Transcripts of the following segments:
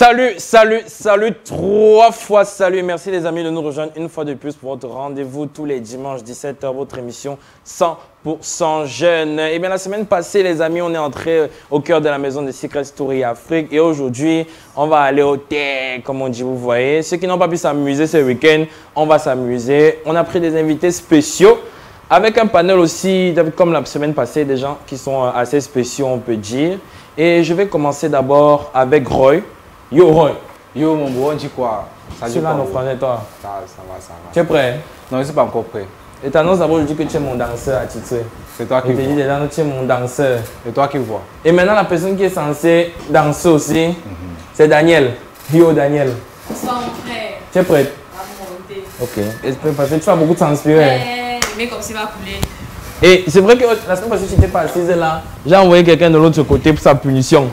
Salut, salut, salut, 3 fois salut. Merci les amis de nous rejoindre une fois de plus pour votre rendez-vous tous les dimanches 17h, votre émission 100% jeune. Et bien la semaine passée les amis, on est entré au cœur de la maison de Secret Story Afrique et aujourd'hui, on va aller au thé, comme on dit, vous voyez. Ceux qui n'ont pas pu s'amuser ce week-end, on va s'amuser. On a pris des invités spéciaux avec un panel aussi, comme la semaine passée, des gens qui sont assez spéciaux, on peut dire. Et je vais commencer d'abord avec Roy. Yo Roy. Yo mon beau, on dit quoi? Ça dit là, nos frères et toi? Ça va. Tu es prêt? Non, je ne suis pas encore prêt. Et t'annonces d'abord, je dis que tu es mon danseur attitré. C'est toi qui vois. Je te dis déjà, tu es mon danseur. C'est toi qui vois. Et maintenant, la personne qui est censée danser aussi, c'est Daniel. Yo Daniel. Son frère. Tu es prête? Va monter. Ok. Parce que tu vas beaucoup transpirer. Mais comme s'il va couler. Et c'est vrai que la semaine passée, tu n'étais pas assise là. J'ai envoyé quelqu'un de l'autre côté pour sa punition.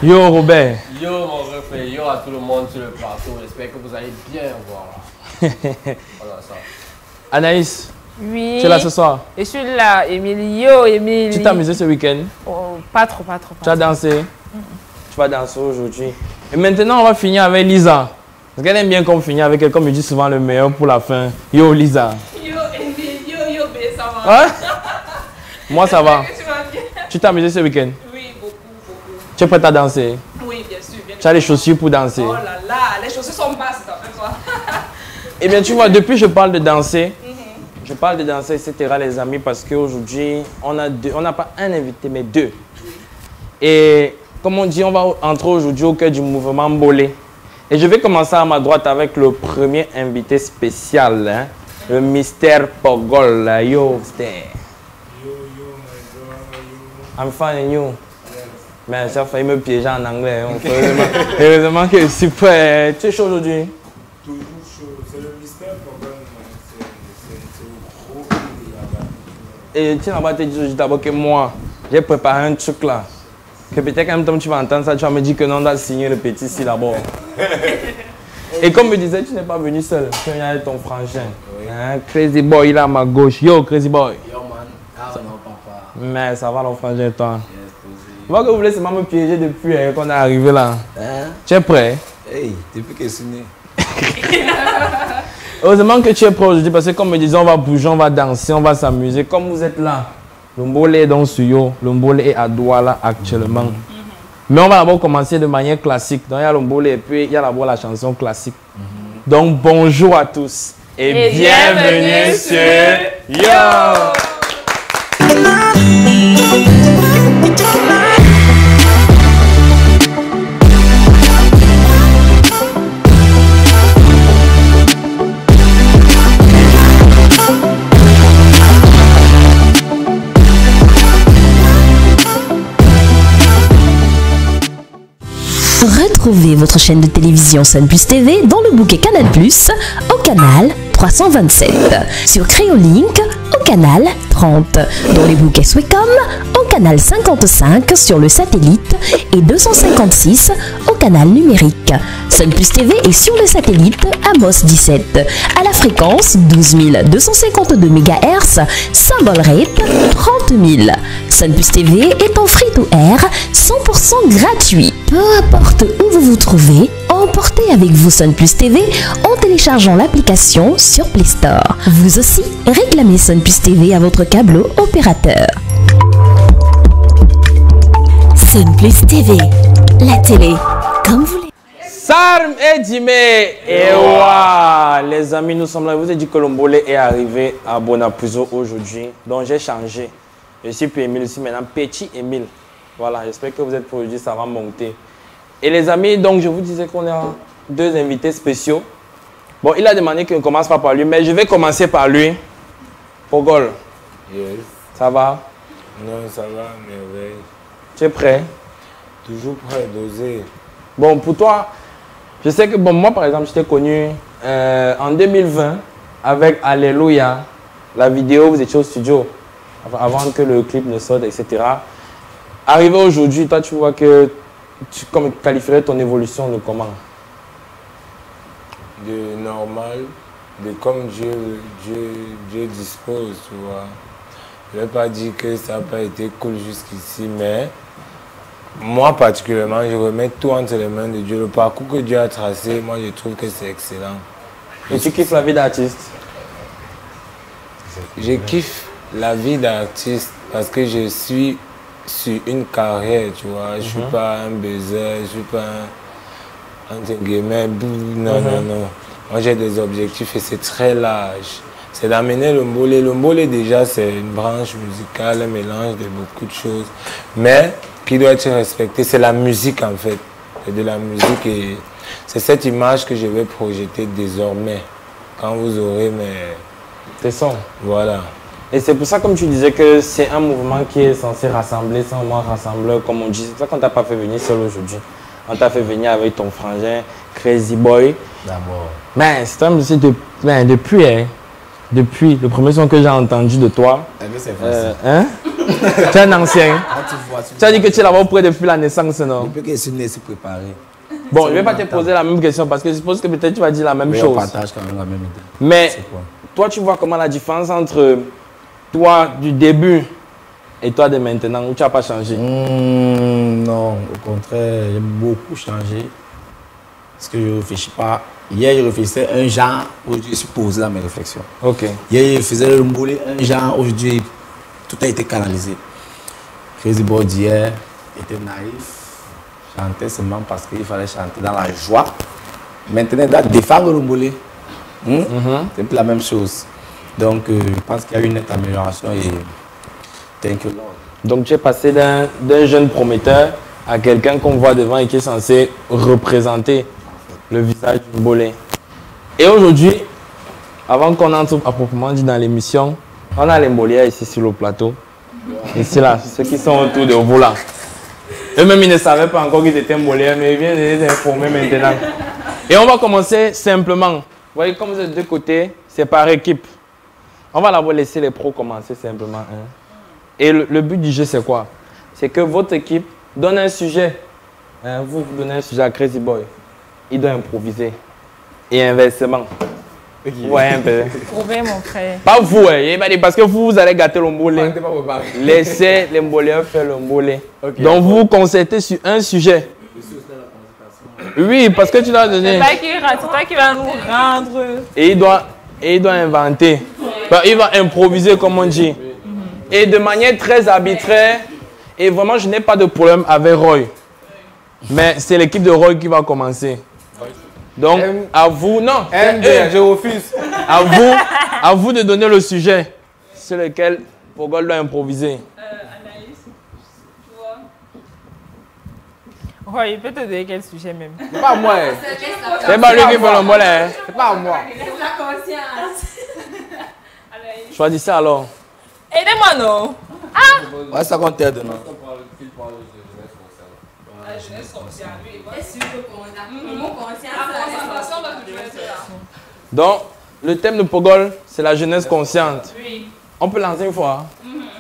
Yo Robert. Yo mon refrain, yo à tout le monde sur le plateau, j'espère que vous allez bien voir là. Voilà ça. Anaïs, Oui. tu es là ce soir? Je suis là, Émilie. Yo, Émilie. Tu t'es amusé ce week-end? Oh, pas trop. Tu as dansé? Tu vas danser aujourd'hui. Et maintenant, on va finir avec Lisa. Parce qu'elle aime bien qu'on finisse avec elle, comme je dis souvent, le meilleur pour la fin. Yo Lisa. Yo, Émilie, yo, bé, ça va. Hein? Moi, ça va. Tu vas bien? Tu t'es amusé ce week-end? Oui, beaucoup. Tu es prête à danser? Oui, bien sûr. Tu as les chaussures pour danser? Oh là là, les chaussures sont basses, t'en fais quoi? Eh bien, tu vois, depuis je parle de danser, etc., les amis, parce qu'aujourd'hui, on n'a pas un invité, mais deux. Et comme on dit, on va entrer aujourd'hui au cœur du mouvement Mbolé. Et je vais commencer à ma droite avec le premier invité spécial, hein, le Mr. Pogol. Yo, Mr. Yo, my bro, yo. I'm fine and you? Mais ça a failli me piéger en anglais. Heureusement que je suis prêt. Tu es chaud aujourd'hui? Toujours chaud. C'est le mystère problème. C'est trop là-bas. Et tiens, là-bas, te dis d'abord que moi, j'ai préparé un truc là. Que peut-être qu'en même temps tu vas entendre ça, tu vas me dire que non, on doit signer le petit ici d'abord. Et comme me disais, tu n'es pas venu seul. Tu viens avec ton frangin. Oui. Hein, Crazy Boy, il est à ma gauche. Yo, Crazy Boy. Yo man, ah non papa. Mais ça va, mon frangin, toi. Yes, posé. Je vois que vous voulez seulement me piéger depuis qu'on est arrivé là. Hein? Tu es prêt? Hey, depuis que je suis né. Heureusement que tu es prêt aujourd'hui parce que comme me disait, on va bouger, on va danser, on va s'amuser. Comme vous êtes là, le Mbolé est dans Suyo, le Mbolé est à Douala actuellement. Mais on va d'abord commencer de manière classique. Donc il y a le Mbolé et puis il y a d'abord la chanson classique. Donc bonjour à tous et bienvenue sur Yo! Retrouvez votre chaîne de télévision Sun Plus TV dans le bouquet Canal Plus au canal 327, sur Créolink au canal 30, dans les bouquets Swecom au canal 55 sur le satellite et 256 au canal numérique. Sun Plus TV est sur le satellite Amos 17 à la fréquence 12 252 MHz, symbole rate 30 000. Sun Plus TV est en free-to-air 100% gratuit. Peu importe où vous vous trouvez, emportez avec vous Sun Plus TV en téléchargeant l'application sur Play Store. Vous aussi, réclamez Sun Plus TV à votre câble opérateur. Sun Plus TV, la télé comme vous voulez. Sarm et Djime. Et waouh, les amis, nous sommes là. Je vous ai dit que le Mbolé est arrivé à Bonapuzo aujourd'hui. Donc j'ai changé. Je suis plus Émile, je suis maintenant Petit Émile. Voilà, j'espère que vous êtes pour aujourd'hui, ça va monter. Et les amis, donc je vous disais qu'on a deux invités spéciaux. Bon, il a demandé qu'on ne commence pas par lui, mais je vais commencer par lui. Pogol, Yes. ça va? Non, ça va, merveille. Tu es prêt? Toujours prêt d'oser. Bon, pour toi, je sais que bon, moi par exemple, je t'ai connu en 2020 avec Alléluia, la vidéo, vous étiez au studio avant que le clip ne sorte, etc. Arrivé aujourd'hui, toi tu vois que tu qualifierais ton évolution de comment? De normal, de comme Dieu dispose, tu vois. Je ne vais pas dire que ça n'a pas été cool jusqu'ici, mais Moi, particulièrement, je remets tout entre les mains de Dieu. Le parcours que Dieu a tracé, moi, je trouve que c'est excellent. Et tu kiffes la vie d'artiste? Je kiffe la vie d'artiste parce que je suis sur une carrière, tu vois. Je ne suis pas un baiser, je ne suis pas un entre guillemets, non. Moi, j'ai des objectifs et c'est très large. C'est d'amener le mbolé. Le mbolé, déjà, c'est une branche musicale, un mélange de beaucoup de choses. Mais qui doit être respecté, c'est la musique, en fait. C'est de la musique et c'est cette image que je vais projeter désormais. Quand vous aurez mes... Tes sons. Voilà. Et c'est pour ça, comme tu disais, que c'est un mouvement qui est censé rassembler, c'est un mouvement rassembleur, comme on dit. C'est pour ça qu'on ne t'a pas fait venir seul aujourd'hui. On t'a fait venir avec ton frangin, Crazy Boy. D'abord. Mais c'est un musique depuis, hein. Depuis le premier son que j'ai entendu de toi. C'est facile. Hein? Tu es un ancien. Ah, Tu as dit que tu es là-bas auprès depuis la naissance, non? Depuis que je suis né, c'est préparé. Bon, je ne vais pas te poser la même question parce que je suppose que peut-être tu vas dire la même Mais chose. on partage quand même la même idée. Mais C'est quoi? toi, tu vois comment la différence entre toi du début et toi de maintenant, où tu n'as pas changé? Non, au contraire, j'ai beaucoup changé. Parce que je ne réfléchis pas. Hier, je réfléchissais un genre, aujourd'hui, je suis posé dans mes réflexions. Ok. Hier, je faisais le mbolé, un genre, aujourd'hui, tout a été canalisé. Crazy Boy d'hier était naïf. Chantait seulement parce qu'il fallait chanter dans la joie. Maintenant, il doit défendre le mbolé. C'est un peu la même chose. Donc, je pense qu'il y a eu une nette amélioration et thank you Lord. Donc tu es passé d'un jeune prometteur à quelqu'un qu'on voit devant et qui est censé représenter le visage du Mbolé. Et aujourd'hui, avant qu'on entre à proprement dit dans l'émission, on a les Mboléens ici sur le plateau. Ici là, ceux qui sont autour de vous là. Eux-mêmes ils ne savaient pas encore qu'ils étaient Mboléens, mais ils viennent de les informer maintenant. Et on va commencer simplement. Vous voyez, comme vous êtes de deux côtés, c'est par équipe. On va d'abord laisser les pros commencer simplement. Hein. Et le but du jeu, c'est quoi? C'est que votre équipe donne un sujet. Hein, vous donnez un sujet à Crazy Boy. Il doit improviser. Et inversement. Vous voyez un peu. Prouver mon frère. Pas vous, hein, parce que vous allez gâter le mbolé. Laissez les mboléens faire le mbolé. Okay, donc vous vous concertez sur un sujet. Oui, parce que tu dois donner. C'est toi qui vas nous rendre. Et il doit inventer. Il va improviser, comme on dit. Et de manière très arbitraire. Et vraiment, je n'ai pas de problème avec Roy. Mais c'est l'équipe de Roy qui va commencer. Donc, à vous, non, je refuse. À vous de donner le sujet sur lequel Pogol doit improviser. Anaïs, tu vois. Roy, il peut te donner quel sujet même? C'est pas moi. C'est pas lui qui fait le mbolé. C'est pas moi. La conscience. Anaïs. Choisissez alors. Aidez-moi, non? Ouais, ça compte t'aide, non? La jeunesse consciente. Est-ce que le mot conscience, Donc, le thème de Pogol, c'est la jeunesse consciente. Oui. On peut lancer une fois.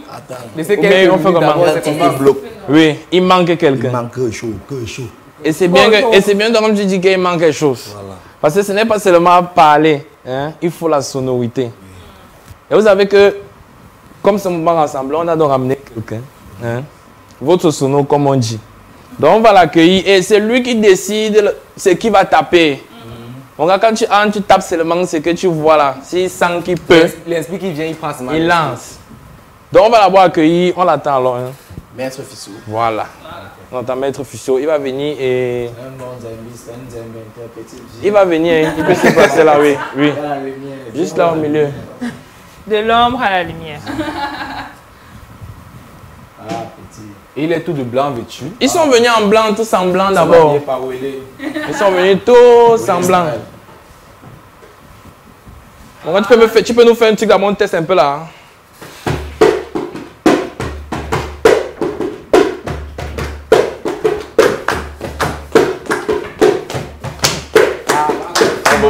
Attends. Laissez Mais on fait comment? Il bloque. Oui, il manque Il quelqu'un. manque que chaud. Et c'est bien, comme tu dis qu'il manque quelque chose. Voilà. Parce que ce n'est pas seulement parler, hein, il faut la sonorité. Et vous savez que, comme ce mouvement rassemblé, on a donc ramené quelqu'un. Hein, votre sono, comme on dit. Donc on va l'accueillir et c'est lui qui décide ce qui va taper. Donc quand tu entres, tu tapes seulement ce que tu vois là. S'il sent qu'il peut, L'esprit qui vient, il passe mal. il lance. Donc on va l'abord accueillir, on l'attend alors. Hein. Maître Fissou. Voilà. On entend Maître Fussio, il va venir et... Il va venir, hein. Il peut se passer là, oui. Oui. Juste là au milieu. De l'ombre à la lumière. Et il est tout de blanc vêtu. Ils sont venus en blanc, tous en blanc d'abord. Ils sont venus tous en blanc. Bon, tu peux nous faire un truc d'abord, on teste un peu là. Hein.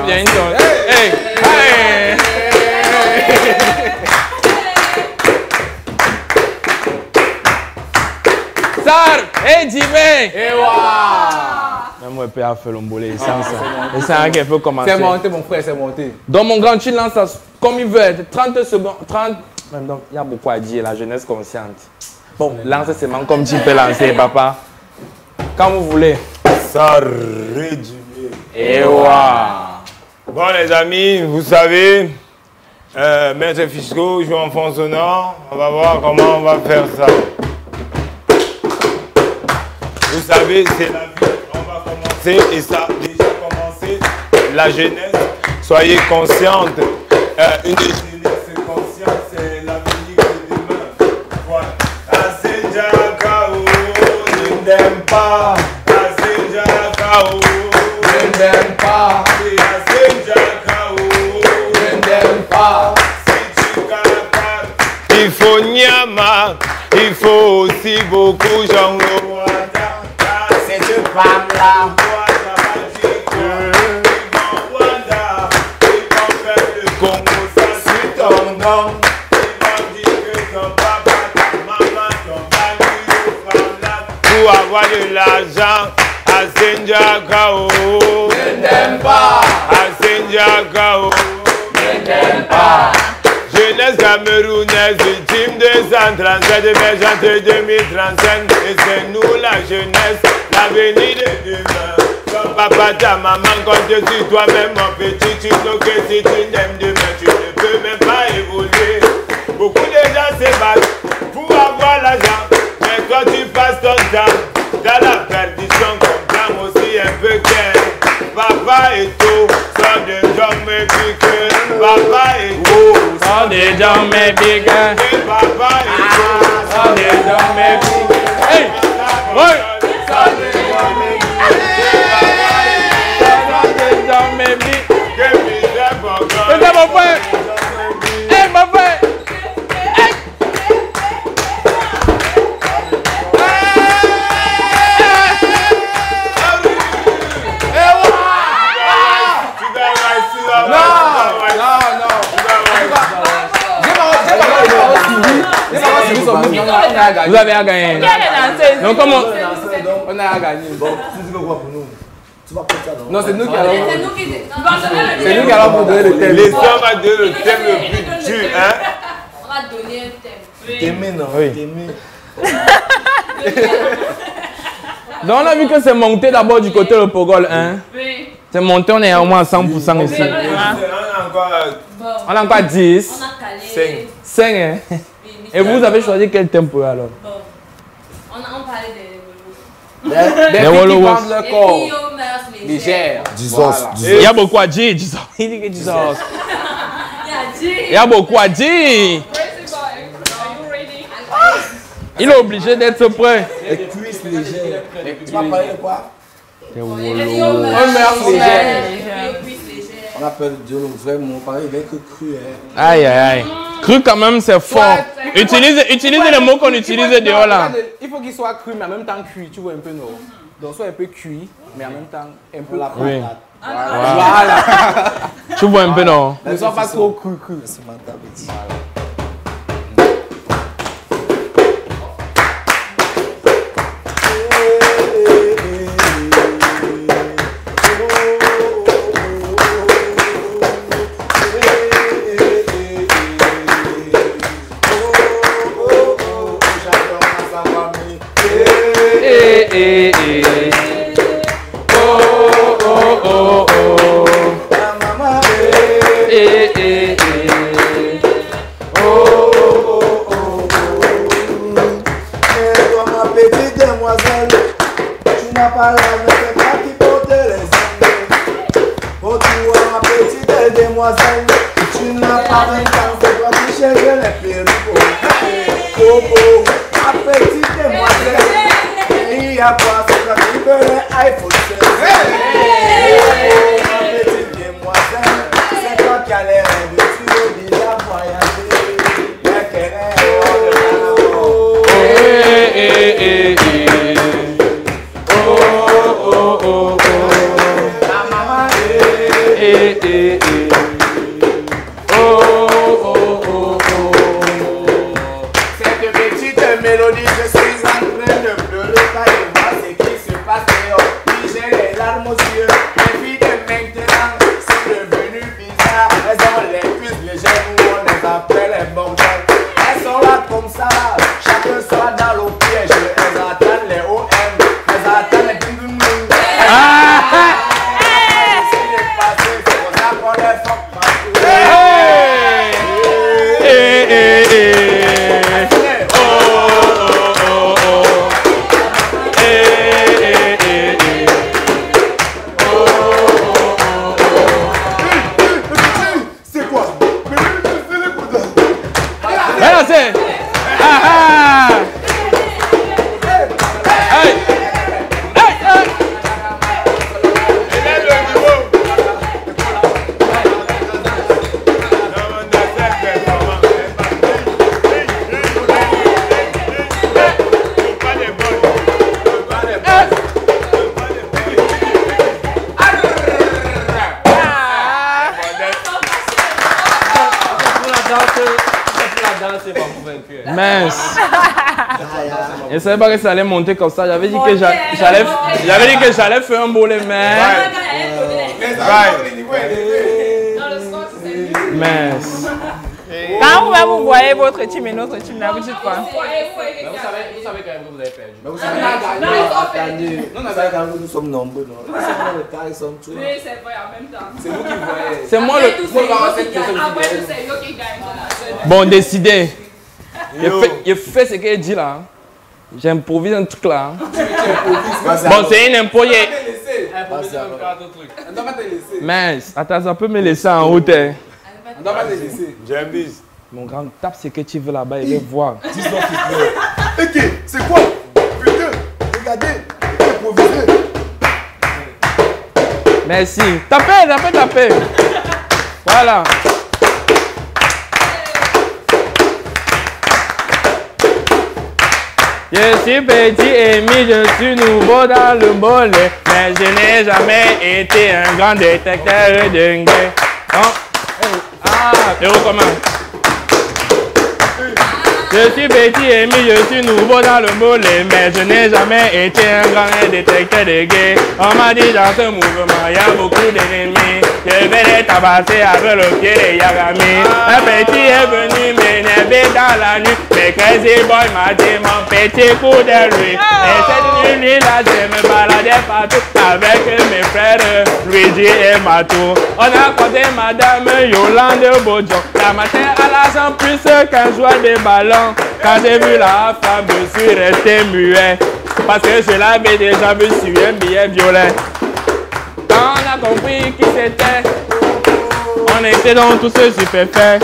Bien, hey, hey. Sar, hey Jimé. Même moi, je peux faire le mbolé. C'est ça qui peut commencer. C'est monté, mon frère, c'est monté. Donc, mon grand, tu lances ça comme il veut. 30 secondes. 30. Donc, il y a beaucoup à dire, la jeunesse consciente. Bon, lance seulement comme tu peux lancer, papa. Quand vous voulez. Ça réduit. Et voilà. Bon les amis, vous savez, maître fiscaux joue en fond sonore. On va voir comment on va faire ça. Vous savez, c'est la vie. On va commencer et ça a déjà commencé. La jeunesse, soyez consciente. Une des jeunesses consciente, c'est l'avenir de demain. Voilà. Asenjakao, ne n'aime pas. Asenjakao, ne n'aime pas. Asenjakao, ne n'aime pas. Si tu capables, il faut Nyama, il faut aussi beaucoup Jean Rwanda. Cette femme-là. Pour avoir de l'argent, Asenjakao, ne n'aime pas. Asenjakao, ne n'aime pas. Jeunesse camerounaise, victime de 137 émergente 2035. Et c'est nous la jeunesse, l'avenir de demain. Comme papa, ta maman compte sur toi-même, mon petit. Tu sais que si tu n'aimes demain, tu ne peux même pas évoluer. Beaucoup de gens se battent pour avoir l'argent. Mais quand tu passes ton temps dans la perdition, comprends aussi un peu qu'un papa est tout, sort de jambes et pique. Papa est tout, Sors des jambes et pique. papa est tout, Sors des jambes et pique. Hey! Ouais! sort de jambes et Sors des jambes et pique. que misère pour C'est ça mon frère! Hey mon frère! Vous avez à gagner. Donc comment? On a gagné. Bon, tu dis quoi pour nous? Tu vas prendre ça, non? Non, c'est nous qui allons. C'est nous qui. C'est nous qui allons vous donner le thème. Les hommes ont donné le thème le plus dur, hein? On va donner un thème. T'aimer, non? Oui. T'aimer. Donc on a vu que c'est monté d'abord du côté le Pogol, hein? Oui. C'est monté, on est au moins à 100% ici. On a encore Bon. On a encore 10. On a calé. 5, hein? Et vous avez choisi quel thème pour eux alors? Bon. On parlait des Des filles qui Wolowos. vendent leur corps. filles aux mœurs légères. Légère. Jesus. Il y a beaucoup à dire, Jesus. Il dit que Jesus. Il a dit. Il y a beaucoup à dire. Principal, are you ready? Il est obligé d'être prêt. Les cuisses légères. Tu vas parler de quoi? Il a dit aux mœurs mœurs légères. légères. Aux cuisses légères. On appelle Dieu le vrai mot. Pareil, il est que cru. Aïe, aïe, aïe. Cru quand même, c'est fort. Utilisez les mots qu'on utilise dehors là. Il faut qu'il soit cru, mais en même temps cuit. Tu vois un peu, non? Donc, soit un peu cuit, mais en même temps un peu la Oui. patate. Voilà. Voilà. Tu vois un peu, non? Ne sois pas trop cru. C'est ma Tu n'as pas 20 ans, c'est toi qui cherches les perruques. Oh, oh, ma petite demoiselle, il y a pas, c'est toi qui veux les iPhone 16. Oh, ma petite demoiselle, c'est toi qui as les rêves, tu veux déjà voyager. Mais quelle est hors de la oh, oh, oh, oh. la maman, cette petite mélodie, je suis en train de pleurer car je vois ce qui se passe dehors. Puis j'ai les larmes aux yeux. Les filles de maintenant sont devenues bizarres. Elles ont les cuisses légères où on les appelle les bordels. Elles sont là comme ça, chacun soit dans l'eau piège. Elles attendent les OM, elles attendent les danse n'est pas convaincue. Mince. Je ne savais pas que ça allait monter comme ça. J'avais dit que j'allais faire un bolet, mais... Mince. Quand vous voyez votre team et notre team, là, vous dites quoi? Vous savez quand même que vous avez perdu. Mais vous savez, attendez. Non, nous sommes nombreux. Ils sont tous. Oui, c'est vrai, en même temps. C'est vous qui voyez. C'est moi le... Après tout, c'est yo qui gagne. Bon, décidé. Je fais ce qu'elle dit là. J'improvise un truc là. Bon, c'est une impôt. Mince, attends, ça peut me laisser en route. On doit pas te laisser. J'ai un bis. Mon grand, tape ce que tu veux là-bas, il va voir. Ok, c'est quoi? Putain, regardez, improvisé. Merci. Tapez. Voilà. Je suis petit et mis, je suis nouveau dans le bolet, mais je n'ai jamais été un grand détecteur de guerre. Et recommence. Je suis petit et mis, je suis nouveau dans le bolet, mais je n'ai jamais été un grand détecteur de guerre. On m'a dit dans ce mouvement, il y a beaucoup d'ennemis. Je vais les tabasser avec le pied de Yagami. Un petit est venu m'énerver dans la nuit. Mais Crazy Boy m'a dit mon petit coup de lui. Et cette nuit-là, je me baladais partout avec mes frères Luigi et Matou. On a compté Madame Yolande Bojo. La matin à la sans plus qu'un joueur de ballon. Quand j'ai vu la femme, je suis resté muet. Parce que je l'avais déjà vu sur un billet violet. Quand on a compris qui c'était, on était dans tout ce stupéfait.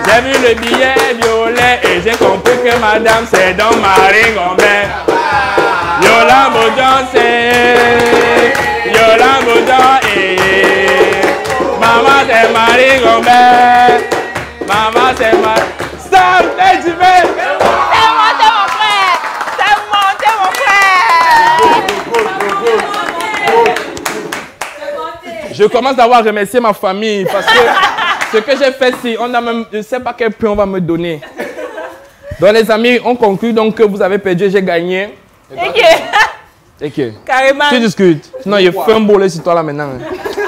J'ai vu le billet violet et j'ai compris que madame c'est dans Marie Gombert. Yolande Boudon c'est Yolande Boudon et maman c'est Marie Gombert. Maman c'est Marie. Stop, t'es du mec. C'est monté mon frère. C'est monté mon frère. Je commence d'avoir remercié ma famille parce que ce que j'ai fait, si on a même, je ne sais pas quel prix on va me donner. Donc les amis, on conclut donc que vous avez perdu, j'ai gagné. Ok. Carrément. Tu discutes. Sinon, il fait un bolet sur toi là maintenant.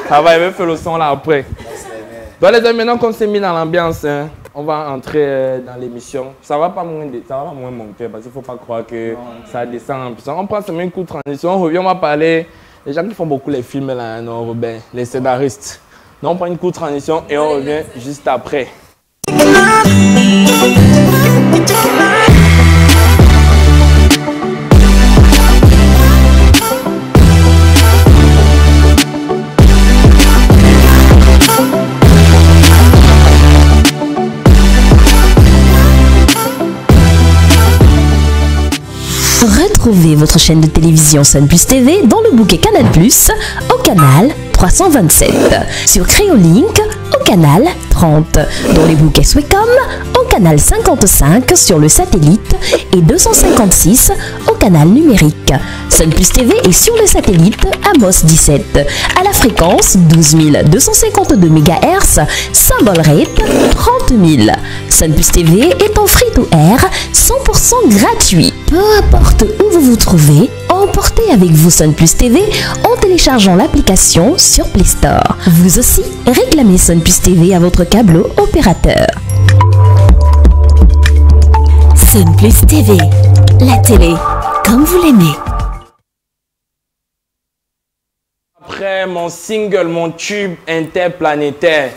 Ça va, il va faire le son là après. Donc les amis, maintenant qu'on s'est mis dans l'ambiance, hein, on va entrer dans l'émission. Ça va pas moins monter parce qu'il ne faut pas croire que ça descend en puissance. On prend seulement une courte transition, on revient, on va parler. Les gens qui font beaucoup les films là, non, Robin, les scénaristes. Donc on prend une courte transition et on revient juste après. Retrouvez votre chaîne de télévision Sun Plus TV dans le bouquet Canal Plus au canal 327, sur Créolink au canal 30, dans les bouquets Swecom au canal 55 sur le satellite et 256 au canal numérique. Sun Plus TV est sur le satellite Amos 17 à la fréquence 12252 MHz, symbole rate 30 000. Sun Plus TV est en free-to-air 100% gratuit. Peu importe où vous vous trouvez, emportez avec vous Sun Plus TV en téléchargeant l'application sur Play Store. Vous aussi, réclamez Sun Plus TV à votre câble opérateur. Sun Plus TV, la télé comme vous l'aimez. Après mon single, mon tube interplanétaire,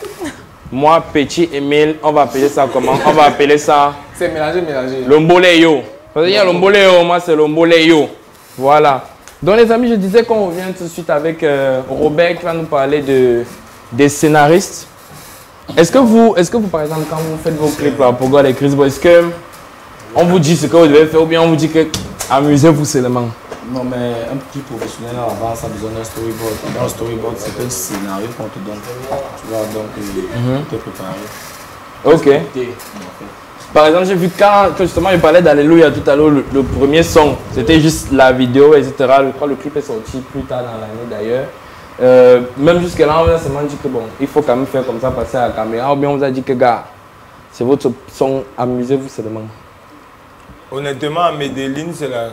moi, Petit Emile, on va appeler ça comment? On va appeler ça... C'est mélangé. Lomboleyo. Parce qu'il y a Lomboleyo, moi c'est Lomboleyo. Voilà. Donc les amis, je disais qu'on revient tout de suite avec Robert qui va nous parler des scénaristes. Est-ce que vous, par exemple, quand vous faites vos clips là, pour God et Chris Boy, est-ce que on vous dit ce que vous devez faire ou bien on vous dit que amusez-vous seulement? Non, mais un petit professionnel à la base, ça a besoin d'un storyboard. Dans le storyboard, c'est un scénario qu'on te donne. Tu vois, donc, tu es préparé. Ok. Par exemple, j'ai vu quand justement il parlait d'Alléluia tout à l'heure, le premier son, c'était juste la vidéo, etc. Je crois que le clip est sorti plus tard dans l'année d'ailleurs. Même jusqu'à là, on a seulement dit que bon, il faut quand même faire comme ça, passer à la caméra. Ou bien on vous a dit que gars, C'est votre son, amusez-vous seulement. Honnêtement, à Medellin, c'est la...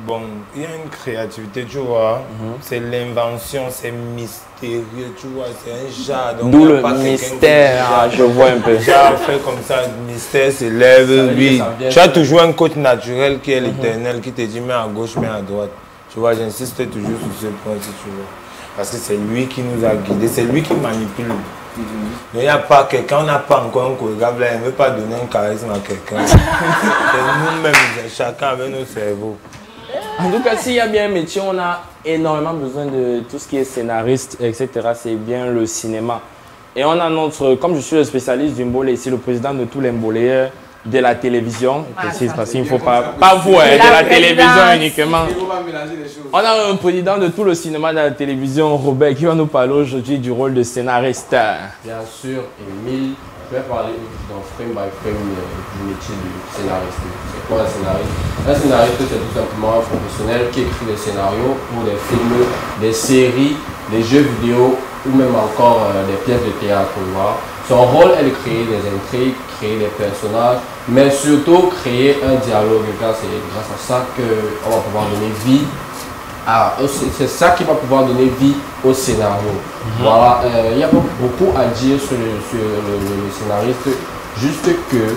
Bon, il y a une créativité, tu vois. C'est l'invention, c'est mystérieux, tu vois. C'est un genre. D'où le mystère, je vois un peu. Genre fait comme ça, le mystère s'élève, oui. Tu as toujours un coach naturel qui est l'éternel, qui te dit mets à gauche, mets à droite. Tu vois, j'insiste toujours sur ce point si tu veux. Parce que c'est lui qui nous a guidés, c'est lui qui manipule. Il n'y a pas quelqu'un, on n'a pas encore un chorégraphe là, il ne veut pas donner un charisme à quelqu'un. C'est nous-mêmes, chacun avec nos cerveaux. En tout cas, s'il y a bien un métier, on a énormément besoin de tout ce qui est scénariste, etc. C'est bien le cinéma. Et on a notre, comme je suis le spécialiste du mbolé ici, le président de tous les mboléens de la télévision, parce qu'il ne faut pas vous, de la télévision uniquement. On a un président de tout le cinéma de la télévision, Robert, qui va nous parler aujourd'hui du rôle de scénariste. Bien sûr, Émile, je vais parler dans frame by frame du métier du scénariste. C'est quoi un scénariste? Un scénariste, c'est tout simplement un professionnel qui écrit des scénarios pour des films, des séries, des jeux vidéo ou même encore des pièces de théâtre. Voilà. Son rôle est de créer des intrigues, créer des personnages, mais surtout créer un dialogue, car c'est grâce à ça qu'on va pouvoir donner vie. C'est ça qui va pouvoir donner vie au scénario. Voilà, il y a beaucoup à dire sur le scénariste, juste que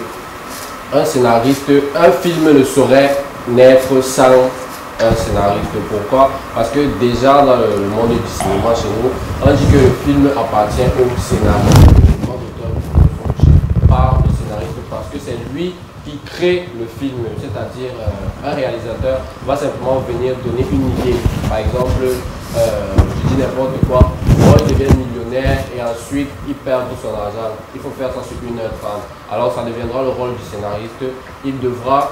un scénariste, un film ne saurait naître sans un scénariste. Pourquoi? Parce que déjà dans le monde du cinéma chez nous, on dit que le film appartient au scénariste. Par le scénariste, parce que c'est lui qui crée le film, c'est-à-dire un réalisateur va simplement venir donner une idée. Par exemple, je dis n'importe quoi, il devient millionnaire et ensuite il perd tout son argent. Il faut faire ça sur 1h30. Alors ça deviendra le rôle du scénariste. Il devra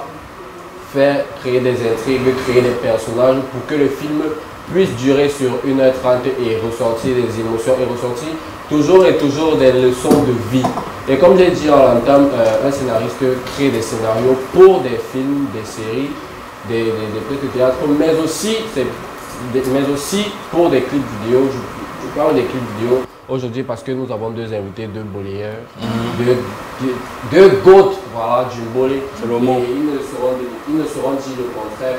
créer des intrigues, créer des personnages pour que le film puisse durer sur 1h30 et ressentir des émotions et ressentir toujours et toujours des leçons de vie. Et comme j'ai dit en l'entame, un scénariste crée des scénarios pour des films, des séries, des pièces de théâtre, mais aussi pour des clips vidéo. Je parle des clips vidéo aujourd'hui parce que nous avons deux invités, deux boléens, deux goats, voilà, du bolé. C'est le mot. Et ils ne sauront dire le contraire,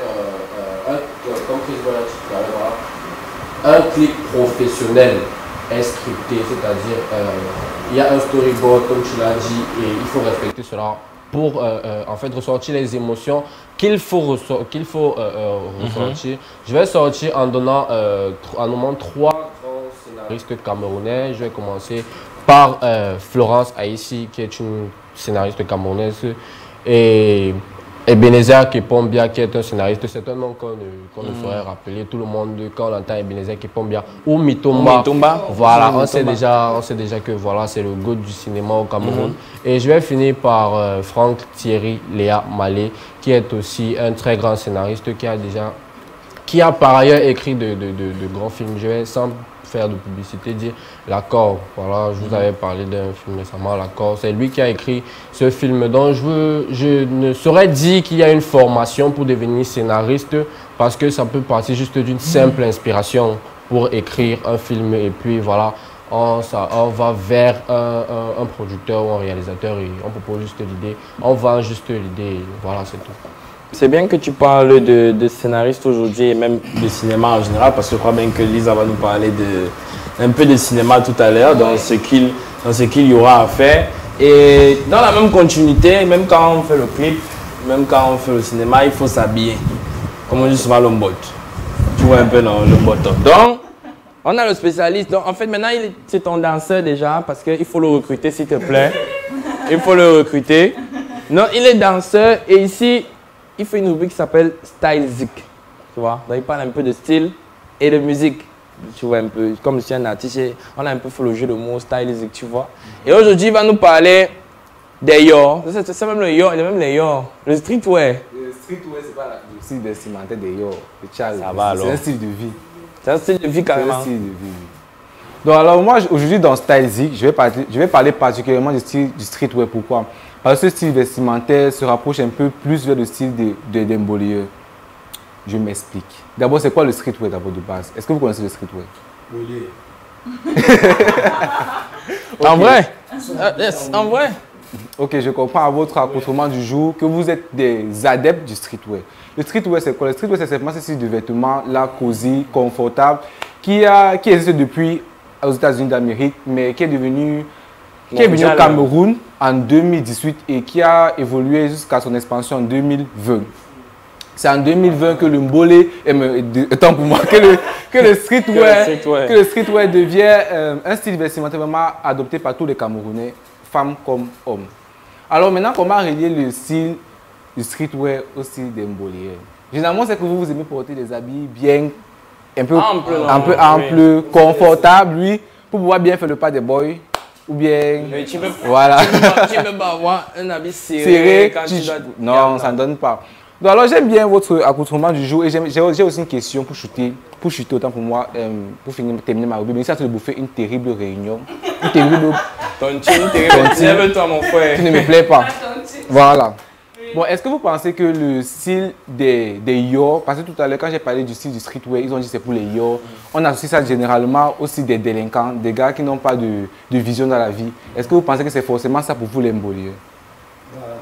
comme Chris Boyer dit tout à l'heure, voilà. Un clip professionnel est scripté, c'est-à-dire il y a un storyboard comme tu l'as dit et il faut respecter cela pour en fait ressortir les émotions qu'il faut ressortir. Je vais sortir en nommant trois grands scénaristes camerounais. Je vais commencer par Florence Aïssi qui est une scénariste camerounaise et Ebenezer Kepombia qui est un scénariste, c'est un nom qu'on ne saurait rappeler. Tout le monde, quand on entend Ebenezer Kepombia ou Mitomba, voilà, on sait déjà que voilà, c'est le goût du cinéma au Cameroun. Et je vais finir par Franck Thierry Léa Malé, qui est aussi un très grand scénariste qui a par ailleurs écrit de grands films. Je vais sans faire de publicité dire L'Accord. Voilà, je vous avais parlé d'un film récemment, L'Accord. C'est lui qui a écrit ce film. Donc je ne saurais dire qu'il y a une formation pour devenir scénariste parce que ça peut partir juste d'une simple inspiration pour écrire un film et puis voilà, on va vers un producteur ou un réalisateur et on propose juste l'idée, on vend juste l'idée, voilà, c'est tout. C'est bien que tu parles de scénariste aujourd'hui et même de cinéma en général parce que je crois bien que Lisa va nous parler un peu de cinéma tout à l'heure dans ce qu'il y aura à faire. Et dans la même continuité, même quand on fait le clip, même quand on fait le cinéma, il faut s'habiller. Comme on dit souvent l'homme-bot. Tu vois un peu dans le bottom. Donc, on a le spécialiste. Donc, en fait, maintenant, c'est ton danseur déjà parce qu'il faut le recruter, s'il te plaît. Il faut le recruter. Non, il est danseur et ici, il fait une rubrique qui s'appelle Style Zik. Tu vois, donc il parle un peu de style et de musique. Tu vois, un peu, comme je suis un artiste, on a un peu fait le jeu de mots Style Zik, tu vois. Et aujourd'hui, il va nous parler des yor. C'est même le yor, il y a même les yor. Le streetwear. Le streetwear, c'est pas le style vestimentaire des yor. Ça va alors. C'est un style de vie. C'est un style de vie carrément. C'est un style de vie. Donc alors moi, aujourd'hui dans Style Zik, je vais parler particulièrement du style du streetwear. Pourquoi? Parce que ce style vestimentaire se rapproche un peu plus vers le style des Mbolieux. Je m'explique. D'abord, c'est quoi le streetwear d'abord de base? Est-ce que vous connaissez le streetwear? Okay. En vrai? Yes, en vrai. Ok, je comprends à votre accoutrement du jour que vous êtes des adeptes du streetwear. Le streetwear, c'est quoi? Le streetwear, c'est simplement ce style de vêtements, là, cosy, confortable, qui existe depuis aux États-Unis d'Amérique, mais qui est venu au Cameroun en 2018 et qui a évolué jusqu'à son expansion en 2020. C'est en 2020 que le mbolé, tant pour moi, que le streetwear devient un style vestimentaire vraiment adopté par tous les Camerounais, femmes comme hommes. Alors maintenant, comment relier le style du streetwear au style des mboléens? Généralement, c'est que vous aimez porter des habits bien, un peu ample, confortable, oui, pour pouvoir bien faire le pas des boys. Ou bien. Voilà. Tu peux pas avoir un habit serré quand tu dois. Non, ça ne donne pas. Donc, alors, j'aime bien votre accoutrement du jour et j'ai aussi une question pour chuter autant pour moi, pour terminer ma rubrique. Mais ça, c'est de bouffer une terrible réunion. Une terrible. Lève-toi, mon frère. Qui ne me plaît pas. Voilà. Bon, est-ce que vous pensez que le style des yo, parce que tout à l'heure, quand j'ai parlé du style du streetwear, ils ont dit que c'est pour les yo, on associe ça généralement aussi des délinquants, des gars qui n'ont pas de vision dans la vie. Est-ce que vous pensez que c'est forcément ça pour vous les mbolieux? Voilà.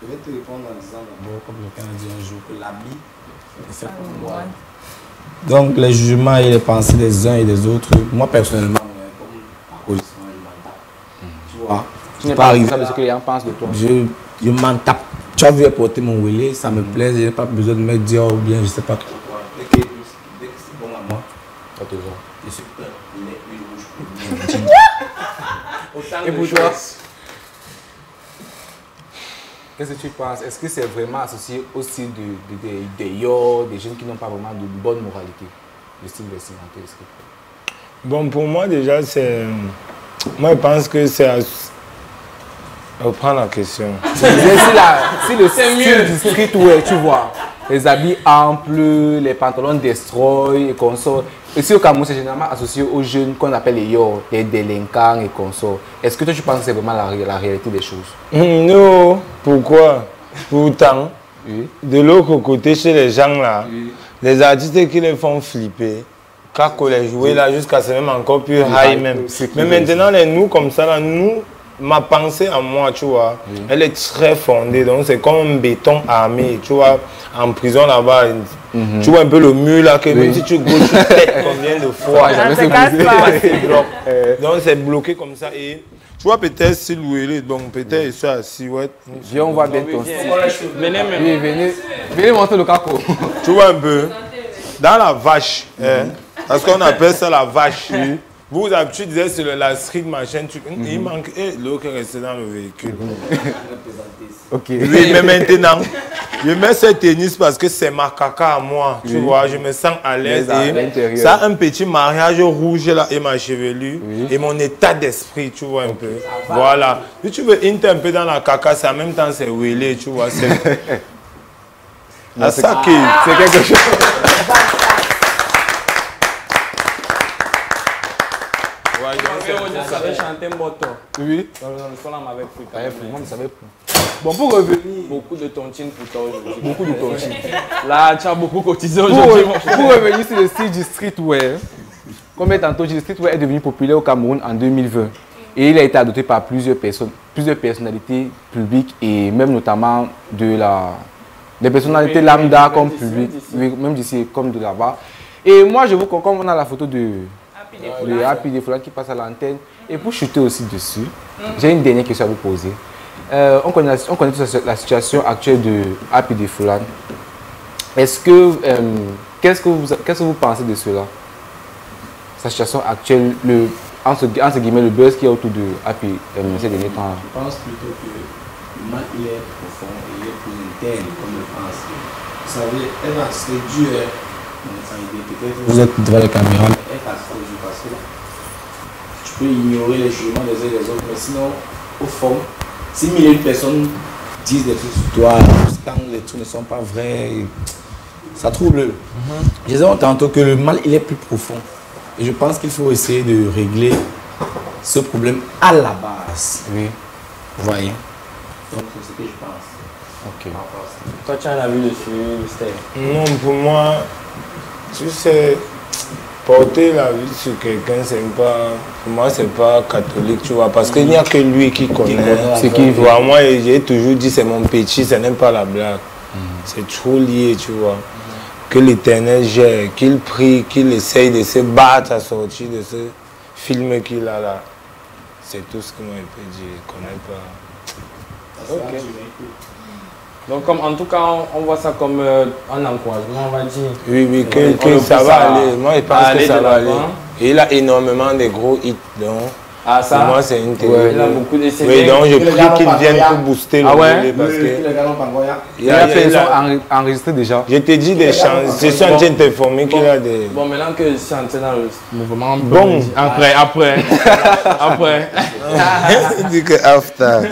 Je vais te répondre en disant d'abord, comme quelqu'un a dit un jour, que l'habit est fait pour moi. Donc, les jugements et les pensées des uns et des autres, moi personnellement, comme position, je m'en tape. Tu vois? Tu n'es pas responsable de ce que les gens pensent de toi. Je m'en tape. Tu as vu porter mon wélé, ça me plaît, je n'ai pas besoin de me dire ou bien je ne sais pas trop quoi. Dès que c'est bon à moi, je suis prêt. Il est une rouge. Et pour toi, qu'est-ce que tu penses? Est-ce que c'est vraiment associé au style des yo, des jeunes qui n'ont pas vraiment de bonne moralité, le style vestimentaire? Bon, pour moi déjà, c'est... Moi, je pense que c'est... Reprends la question. Si le style du streetwear, tu vois, les habits amples, les pantalons destroy et consorts. Ici au Cameroun, c'est généralement associé aux jeunes qu'on appelle les yo, les délinquants et consorts. Est-ce que toi tu penses que c'est vraiment la réalité des choses? Non. Pourquoi? Pourtant, de l'autre côté, chez les gens là, les artistes qui les font flipper, quand on les jouer là, jusqu'à c'est même encore plus high même. Mais maintenant, les nous comme ça là, nous, ma pensée à moi, tu vois, elle est très fondée. Donc, c'est comme un béton armé, tu vois, en prison là-bas. Tu vois un peu le mur là, que même si tu gauches, tu têtes combien de fois. Donc, c'est bloqué comme ça. Et tu vois, peut-être si Louélé, donc peut-être il soit assis. Ouais. Viens, on voit bien ton style. Venez montrer le caco. Tu vois un peu, dans la vache, parce qu'on appelle ça la vache. Vous, tu disais sur la street machin, il manque l'eau qui est restée dans le véhicule. Oui, mais maintenant, je mets ce tennis parce que c'est ma caca à moi. Tu vois, je me sens à l'aise. Ça a un petit mariage rouge là et ma chevelure et mon état d'esprit, tu vois un peu. Voilà. Si tu veux un peu dans la caca, c'est en même temps c'est wheelé, tu vois. C'est ça qui... C'est quelque chose. Je savais chanter Mboto. Oui. Dans le son, on m'avait pris. Moi, je savais pas. Bon, pour revenir. Beaucoup de tontines pour toi aujourd'hui. Beaucoup de tontines. Là, tu as beaucoup cotisé aujourd'hui. Pour revenir sur le style du streetwear, comme tantôt dit, le streetwear est devenu populaire au Cameroun en 2020. Et il a été adopté par plusieurs personnalités publiques et même notamment des personnalités lambda comme public, même d'ici comme de là-bas. Et moi, je vous comme on a la photo de Happy des Foulades qui passe à l'antenne. Et pour chuter aussi dessus, j'ai une dernière question à vous poser. On connaît toute la situation actuelle de Happy des Foulades. Qu'est-ce que vous pensez de cela? Sa situation actuelle, entre guillemets, le buzz qu'il y a autour de Happy ces derniers temps. Je pense plutôt que le mal il est profond et il est plus interne comme je pense. Vous savez, c'est dur. Vous êtes devant la caméra, mais parce que tu peux ignorer les jugements des uns et des autres, mais sinon, au fond, si 1000 personnes disent des trucs sur toi, quand les trucs ne sont pas vrais, ça trouble. Je disais tantôt que le mal il est plus profond. Et je pense qu'il faut essayer de régler ce problème à la base. Oui. Vous voyez? Donc c'est ce que je pense. Ok. Toi, tu as un avis dessus, Mystère? Non, pour moi, tu sais, porter la vie sur quelqu'un, c'est pas, pour moi, c'est pas catholique, tu vois, parce qu'il n'y a que lui qui connaît ce qu'il veut. Moi, j'ai toujours dit, c'est mon petit, ce n'est pas la blague. C'est trop lié, tu vois. Que l'Éternel gère, qu'il prie, qu'il essaye de se battre à sortir de ce film qu'il a là. C'est tout ce que moi je peux dire, je connais pas. Ok. Donc, comme, en tout cas, on voit ça comme un encouragement, on va dire. Oui, que ça va aller. Moi, je pense que ça va aller. Et il a énormément de gros hits, donc ça, pour moi, c'est une télé. Ouais, il a beaucoup de CD. Oui, donc je prie qu'il vienne pour booster le bébé parce que il a fait des sons enregistrés déjà. Je te dis des chants. Je suis en train de t'informer qu'il a des... Bon, maintenant que je suis entré dans le mouvement... Bon. Après. Il dit que after.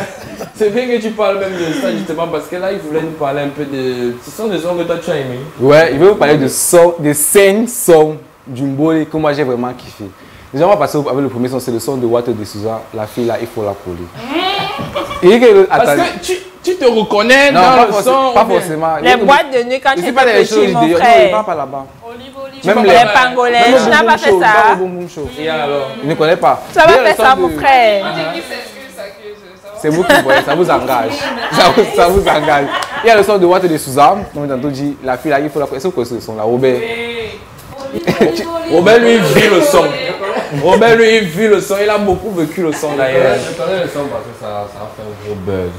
C'est bien que tu parles même de ça justement parce que là, il voulait nous parler un peu de... Ce sont des sons que toi tu as aimés. Ouais, il veut vous parler de scènes sons du Mbole que moi j'ai vraiment kiffé. Déjà, on va passer avec le premier son, c'est le son de Water de Souza, la fille là, il faut la coller. Parce que tu te reconnais non, dans le son. Pas forcément. Les boîtes de nuit quand tu étais petit, mon frère. Non, il parle pas là-bas. Même les pangolins, tu n'as pas fait ça. Et alors? Il ne connaît pas. Tu n'as pas fait ça, mon frère. C'est vous qui voyez, ça vous engage. Ça vous engage. Il y a le son de Water de Souza, comme tantôt dit, la fille là, il faut la coller. Est-ce que vous connaissez ce son là, Robert? Robert lui vit le son. Robert lui vit le son. Il a beaucoup vécu le son d'ailleurs. Je connais le son parce que ça a fait un gros buzz.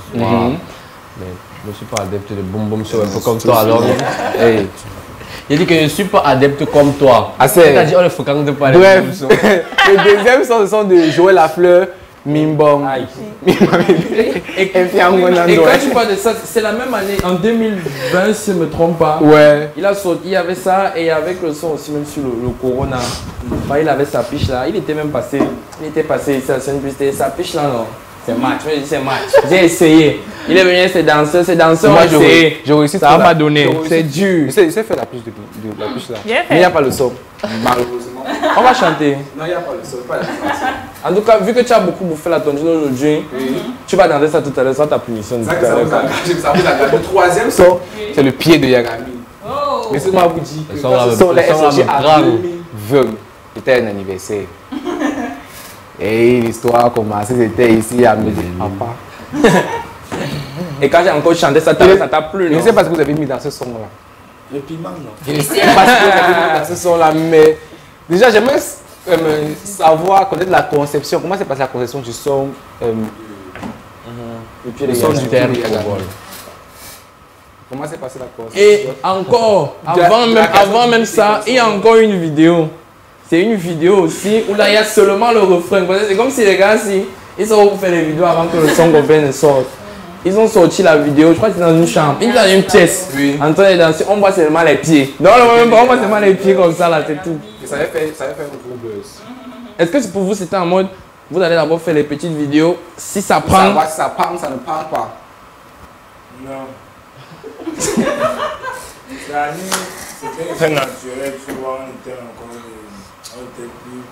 Mais je ne suis pas adepte de boom boom show un peu comme toi alors. Il dit que je ne suis pas adepte comme toi. C'est-à-dire on ne fréquente pas les boom show. Le deuxième son, le son de Joël Lafleur. Mimbom. Et quand tu parles de ça, c'est la même année, en 2020 si je ne me trompe pas. Ouais. Il a sorti, il y avait ça et avec le son aussi même sur le Corona. Bah, il avait sa piche là, il était même passé. Il était passé ici à Sainte-Pustée. Sa piche là non. C'est match, moi je dis c'est match. J'ai essayé. Il est venu, c'est danseur, moi j'ai essayé. J'ai réussi. Ça va pas donner. C'est dur. Il sait faire la piche de la piche là. Mais il n'y a pas le son. Malheureusement. On va chanter. Non, il n'y a pas le son. Pas la en tout cas, vu que tu as beaucoup bouffé la tondine aujourd'hui, tu vas danser ça tout à l'heure, ça ta punition. Ça vous engage. Le troisième son, c'est le pied de Yagami. Mais c'est moi vous dire que ce son là est sorti en 2020. C'était un anniversaire. Et l'histoire a commencé, c'était ici à Médé. Et quand j'ai encore chanté ça, t'a plu, non? Je sais pas ce que vous avez mis dans ce son là. Le piment, non? Je sais pas ce que vous avez mis dans ce son là, mais déjà j'aimerais savoir, connaître la conception. Comment s'est passée la conception du son? Le son du terre. Comment s'est passée la conception? Et encore, avant même ça, il y a encore une vidéo. C'est une vidéo aussi où là il y a seulement le refrain. C'est comme si les gars, ils ont fait les vidéos avant que le son complet ne sorte. Ils ont sorti la vidéo, je crois que c'est dans une chambre, ils sont dans une pièce, en train de danser, on voit seulement les pieds. Non, on voit seulement les pieds comme ça là, c'est tout. Ça avait fait un gros buzz. Est-ce que pour vous c'était en mode, vous allez d'abord faire les petites vidéos, si ça prend... Ça prend, ça ne prend pas. Non. C'était très naturel, tu vois, on était plus,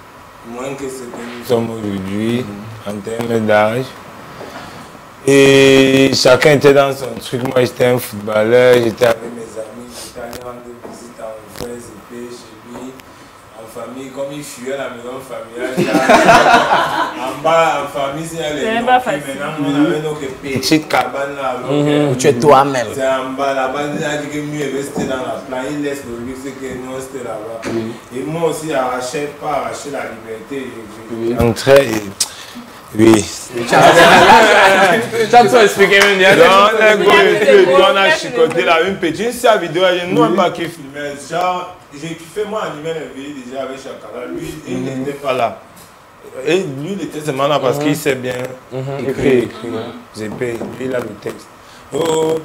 moins que ce que nous sommes aujourd'hui, en termes d'âge. Et chacun était dans son truc. Moi, j'étais un footballeur, j'étais avec mes amis, j'étais allé rendre visite à mon frère Zépé, chez lui, en famille, comme il fuyait la maison familiale. En bas, en famille, il y a les gens. Maintenant, on avait nos petites cabanes là. Où tu es toi-même. C'est en bas, là-bas, il a dit que mieux est resté dans la plaine, il laisse le luxe que nous, c'était là-bas. Et moi aussi, arracher la liberté. Entrer et... Oui. Tu as tout expliqué même. On a chicoté là, une petite vidéo, nous on pas qui filmait. Genre, j'ai kiffé moi animer la vidéo déjà avec Chakala. Lui, il n'était pas là. Et lui, il était seulement là parce qu'il sait bien écrire. Lui, il a le texte. Oh,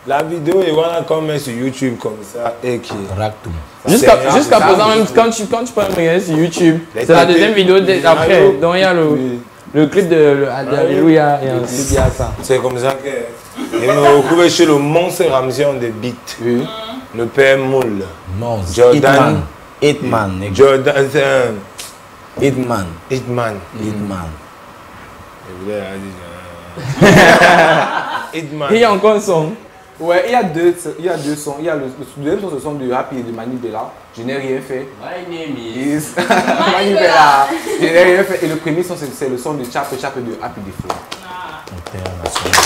la vidéo est voilà comme sur YouTube comme ça et qui jusqu'à présent, même quand tu peux regarder sur YouTube, c'est la deuxième vidéo d'après. Donc il y a le clip de Alléluia et ensuite il y a ça. C'est comme ça que. Et nous retrouvons chez le monstre Ramzion de beat. Le père Moule. Jordan. Hitman. Jordan, c'est un. Hitman. Hitman. Il y a encore un son. Ouais, il y a deux sons. Il y a le deuxième son, ce son de Happy et de Mani Bella. Je n'ai rien fait. My name is Mani Bella. Je n'ai rien fait. Et le premier son, c'est le son de Chape de Happy Defo.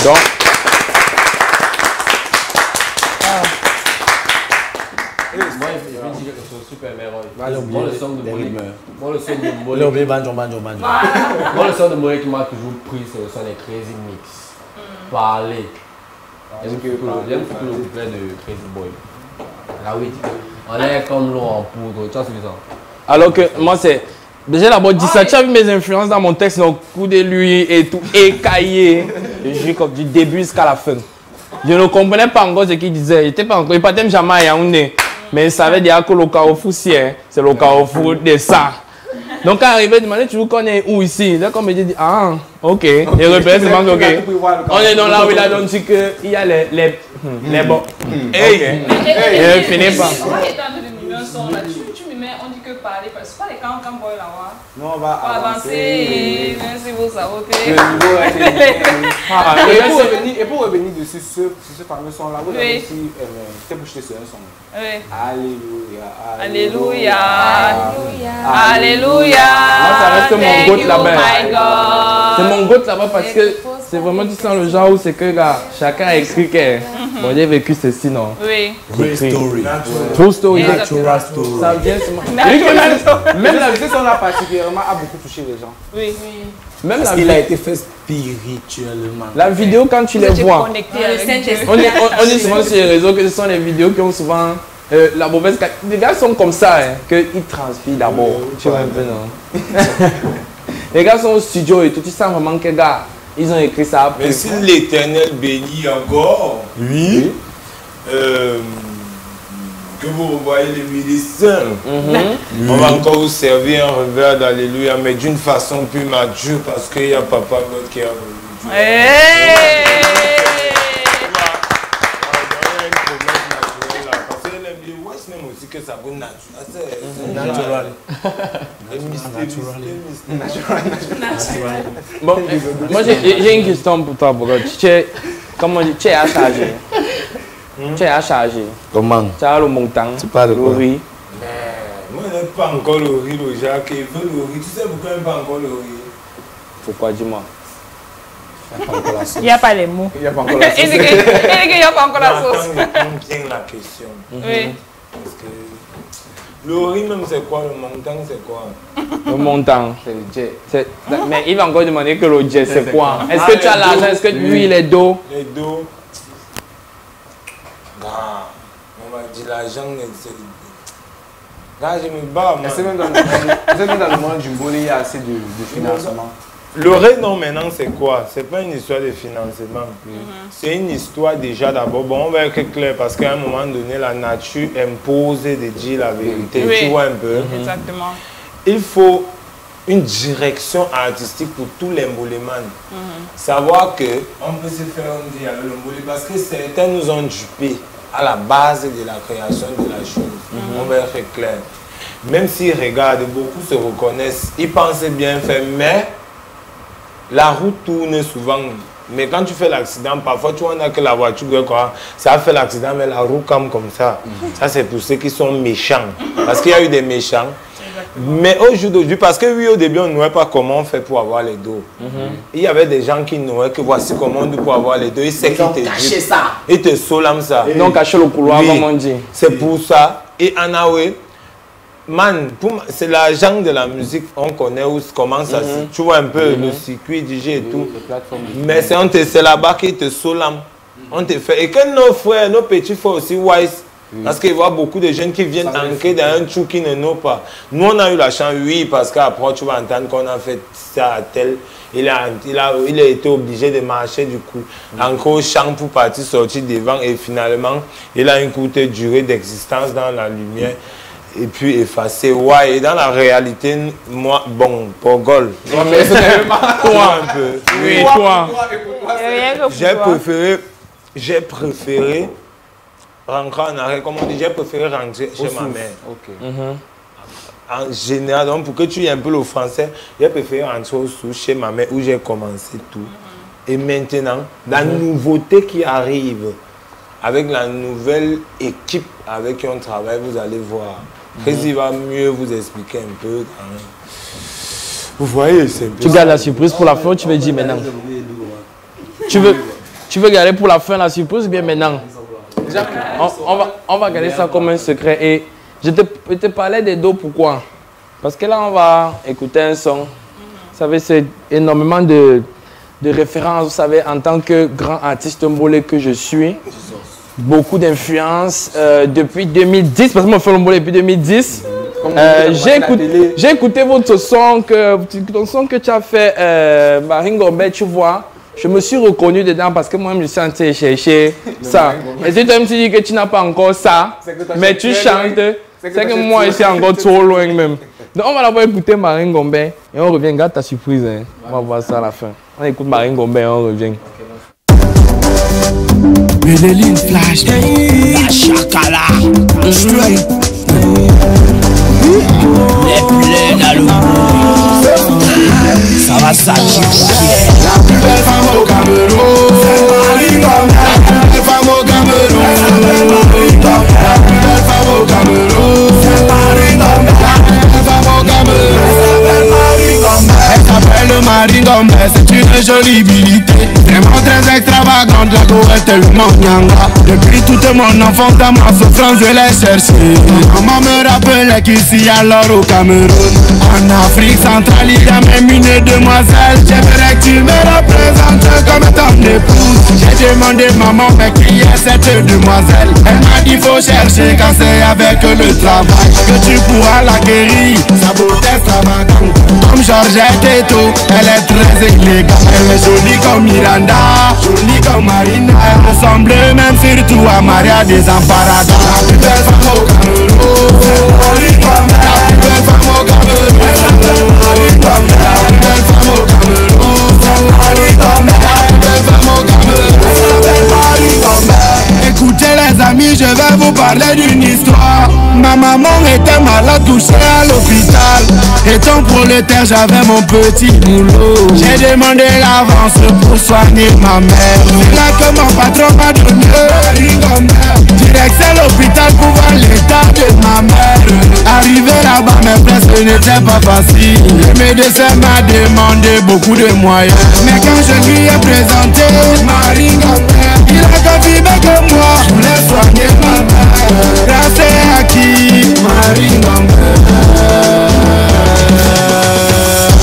Donc, moi, je vais dire quelque chose super merveilleux. Moi, le son de Molly. Moi, le son de Il a Molly. oublié banjo. Moi, le son de Molly qui m'a toujours pris, c'est le son des Crazy Mix. Parler. J'aime beaucoup le couplet de Crazy Boy. Ah oui, on est comme l'eau en poudre. Tu vois, c'est ça. alors que moi, c'est. Déjà d'abord dit ça, tu as vu mes influences dans mon texte, donc coup de lui et tout, écaillé. Je joue comme du début jusqu'à la fin. Je ne comprenais pas encore ce qu'il disait. Il était pas encore, il partait jamais à Yaoundé. Mais il savait déjà que le Carrefour, c'est le Carrefour de ça. Donc quand arrivé, il demandait toujours qu'on est où ici. Là, comme il dit, ah, ok. Et repère, c'est manque, ok. On est dans là où il a donc dit qu'il y a les bons. Hey! Et il finit pas. Moi, j'étais en train de mimer un son là. Tu me mets, on dit que parler, parce que c'est pas les quand boy là-bas. Non, on va avancer. Merci pour saboter. Et pour revenir dessus, ce fameux son là, vous avez aussi été bouché sur un son. Oui. Alléluia. Alléluia. Alléluia. Alléluia. Moi, ça reste mon goût là-bas. My God. C'est mon goût là-bas parce que c'est vraiment du sens le genre où c'est que gars, chacun a écrit que bon, j'ai vécu ceci, non? Oui. Great story. True story. Natural story. Ça vient Même la ce son là particulièrement a beaucoup touché les gens. Oui. Même Parce la qu'il a été fait spirituellement. La vidéo, quand tu les vois, Connecté avec on dit souvent sur les réseaux que ce sont les vidéos qui ont souvent la mauvaise qualité. Les gars sont comme ça, hein, qu'ils transpirent d'abord. Tu vois un peu, non? Les gars sont au studio et tout, tu sens vraiment que les gars, ils ont écrit ça après. Mais si l'Éternel bénit encore, oui. Que vous revoyez les musiciens, on va encore vous servir un revers d'Alléluia, mais d'une façon plus mature parce qu'il y a Papa God qui a voulu. Parce que les West même aussi que ça vaut naturel. Bon, moi j'ai une question pour toi, Bogo. Comment on dit, tu es à charger. Tu es à charger. Comment? Tu as le montant. Tu parles de quoi? riz. Moi, je n'aime pas encore le riz, le Jacques. Il veut le riz. Tu sais pourquoi il n'aime pas encore le riz? Pourquoi, dis-moi? Il n'y a pas les mots. Il n'y a pas encore la sauce. Il dit qu'il n'y a pas encore la sauce. Attends, je bien la question. Oui. Parce que le riz même, c'est quoi? Le montant, c'est quoi? Le montant. C'est le jet. Mais il va encore demander que le jet, c'est quoi? Est-ce que tu as l'argent? Est-ce que lui, les dos? Les dos. On m'a dit l'argent, c'est... Là, je me bats, moi. C'est même dans le monde du Mbolé, il y a assez de financement. Le riz, non, maintenant, c'est quoi? C'est pas une histoire de financement. C'est une histoire déjà d'abord. Bon, on va être clair parce qu'à un moment donné, la nature impose de dire la vérité. Oui. Tu vois un peu? Exactement. Il faut une direction artistique pour tous les Mbolémanes. Savoir que on peut se faire un dire avec le Mbolé parce que certains nous ont dupés à la base de la création de la chose. On va être clair. Même s'ils regardent, beaucoup se reconnaissent, ils pensent bien faire, mais la route tourne souvent. Mais quand tu fais l'accident, parfois tu vois que la voiture, quoi, ça a fait l'accident, mais la roue comme ça. Ça, c'est pour ceux qui sont méchants. Parce qu'il y a eu des méchants. Mais au jour d'aujourd'hui, parce que oui, au début, on ne savait pas comment on fait pour avoir les dos. Il y avait des gens qui n'auraient que voici comment on fait pour avoir les dos. Ils savent qu'ils te caché ça. Ils te solament ça. Ils ont caché le couloir, Oui. comme on dit. C'est pour ça. Et Anawe, man, c'est l'agent de la musique, on connaît comment ça se... Tu vois un peu le circuit DJ et tout. Mais c'est là-bas qu'ils te solament. On te fait. Et que nos frères, nos petits frères aussi, wise. Parce qu'il y a beaucoup de jeunes qui viennent ancrer dans un trou qui ne n'ont pas. Nous, on a eu la chance, oui, parce qu'après, tu vas entendre qu'on a fait ça à tel. Il a été obligé de marcher du coup, encore au champ pour partir sortir devant. Et finalement, il a une courte durée d'existence dans la lumière. Et puis effacé. Ouais, et dans la réalité, moi, bon, Pogol. Toi, personnellement, toi un peu. Oui, toi. J'ai préféré rentrer en arrêt, comme on dit, j'ai préféré rentrer chez ma mère. En général, donc pour que tu aies un peu le français, j'ai préféré rentrer chez ma mère où j'ai commencé tout. Et maintenant, la nouveauté qui arrive, avec la nouvelle équipe avec qui on travaille, vous allez voir. Président va mieux vous expliquer un peu quand même. Vous voyez, c'est un peu. Tu gardes la surprise pour la fin ou tu veux dire maintenant? Tu veux garder pour la fin la surprise ou bien maintenant? On va garder ça comme un secret. Et je te parlais des dos, pourquoi? Parce que là, on va écouter un son. Vous savez, c'est énormément de références. Vous savez, en tant que grand artiste mbolé que je suis, beaucoup d'influence depuis 2010, parce que moi, je fais le mbolé depuis 2010. J'ai écouté ton son que tu as fait, Maringombe, tu vois. Je me suis reconnu dedans parce que moi-même, je suis en train de chercher ça. Et si toi me dis que tu n'as pas encore ça, mais tu chantes, c'est que moi, je suis encore trop loin même. Donc, on va d'abord écouter Maringombe et on revient. Garde ta surprise. Hein. On va voir ça à la fin. On écoute Maringombe et on revient. Medellin Flash, la chakala, straight. Les plaies dans le ça va s'agir. La plus belle femme au Cameroun, c'est Maringombe. La plus belle femme au Cameroun, c'est Maringombe. La plus belle femme au Cameroun, c'est Maringombe. La plus belle femme au Cameroun, elle s'appelle Maringombe. C'est une jolie bilité, vraiment très extravagante. La go est tellement nyanga. Depuis toute mon enfance dans ma souffrance je l'ai cherché. Maman me rappelait qu'ici alors au Cameroun, en Afrique centrale il y a même une demoiselle. J'aimerais que tu me représentes comme ton épouse. J'ai demandé maman mais qui est cette demoiselle. Elle m'a dit faut chercher quand c'est avec le travail que tu pourras l'acquérir. Sa beauté extravagante comme Georgette Eto, elle est très élégante. Elle est jolie comme Miranda, jolie comme Marina. Elle ressemble même surtout à Maria des Amparada. La plus belle femme au Cameroun, c'est Maringombe. La plus belle femme au Cameroun, c'est Maringombe. La plus belle femme au Cameroun, c'est Maringombe. La plus belle femme au Cameroun, c'est Maringombe. Écoutez les amis, je vais vous parler d'une histoire. Ma maman était malade, touchée à l'hôpital. Étant prolétaire, j'avais mon petit boulot. J'ai demandé l'avance pour soigner ma mère. C'est là que mon patron m'a donné Maringombe. Direction l'hôpital pour voir l'état de ma mère. Arrivé là-bas, mes frères, ce n'était pas facile. Le médecin m'a demandé beaucoup de moyens. Mais quand je lui ai présenté Maringombe, il a confirmé que moi, je voulais soigner ma mère. Grâce à qui? Maringombe.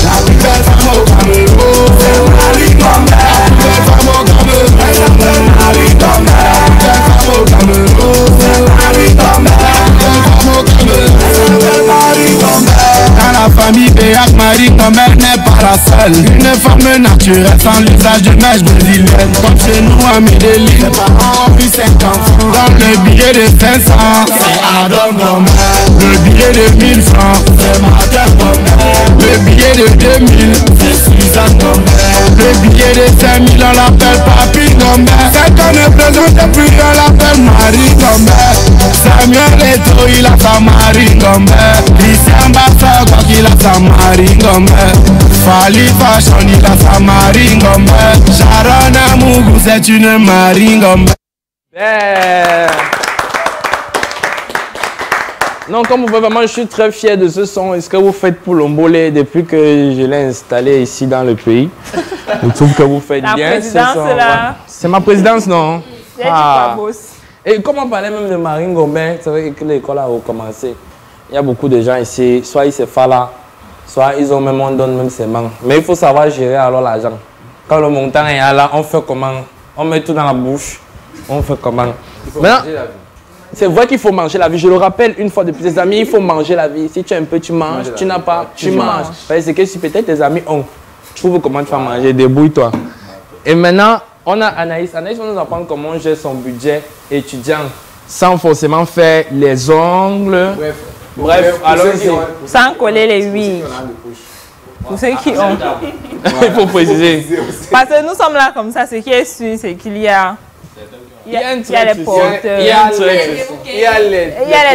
La plus belle femme au Cameroun, c'est Maringombe. La plus belle femme au Cameroun, c'est Maringombe. La plus belle femme au Cameroun, c'est Maringombe. La plus belle femme au Cameroun, c'est Maringombe. Dans la famille Béac, Maringombe n'est pas la seule. Une femme naturelle sans l'usage de mèche brésilienne. Comme chez nous à Medellin, mes parents ont eu 5 enfants. Dans le billet de 500, c'est Adam Gombe. Le billet de 1000 francs, c'est Martin Gombe. Le billet de 2000, c'est Suzanne Gombe. Le billet de 5000, on l'appelle Papi Gombe. C'est qu'on ne présente plus, on l'appelle Maringombe. Samuel Eto'o, il a sa Maringombe. Christian Bassa, quoi qu'il a sa Maringombe. Fali Fashion, il a sa Maringombe. Sharon Amougou, c'est une Maringombe. Non, comme vous voyez, vraiment, je suis très fier de ce son. Et ce que vous faites pour l'Ombolé depuis que je l'ai installé ici dans le pays. Je trouve que vous faites bien. La présidence, là. C'est ma présidence, non? Ah. Et comme on parlait même de Maringombe, c'est vrai que l'école a recommencé. Il y a beaucoup de gens ici, soit ils se font là, soit ils ont même, on donne même ses mains. Mais il faut savoir gérer alors l'argent. Quand le montant est là, on fait comment? On met tout dans la bouche. On fait comment? Il faut manger la vie. C'est vrai qu'il faut manger la vie. Je le rappelle une fois depuis tes amis, il faut manger la vie. Si tu as un peu, tu manges. Tu n'as pas, tu manges. C'est que si peut-être tes amis ont, trouve comment tu vas manger, débrouille-toi. Et maintenant, on a Anaïs. Anaïs va nous apprendre comment gérer son budget étudiant sans forcément faire les ongles. Bref, alors sans coller les huiles. Pour ceux qui ont. Il faut préciser. Parce que nous sommes là comme ça, ce qui est sûr, c'est qu'il y a. Il y a les porteurs. Il y a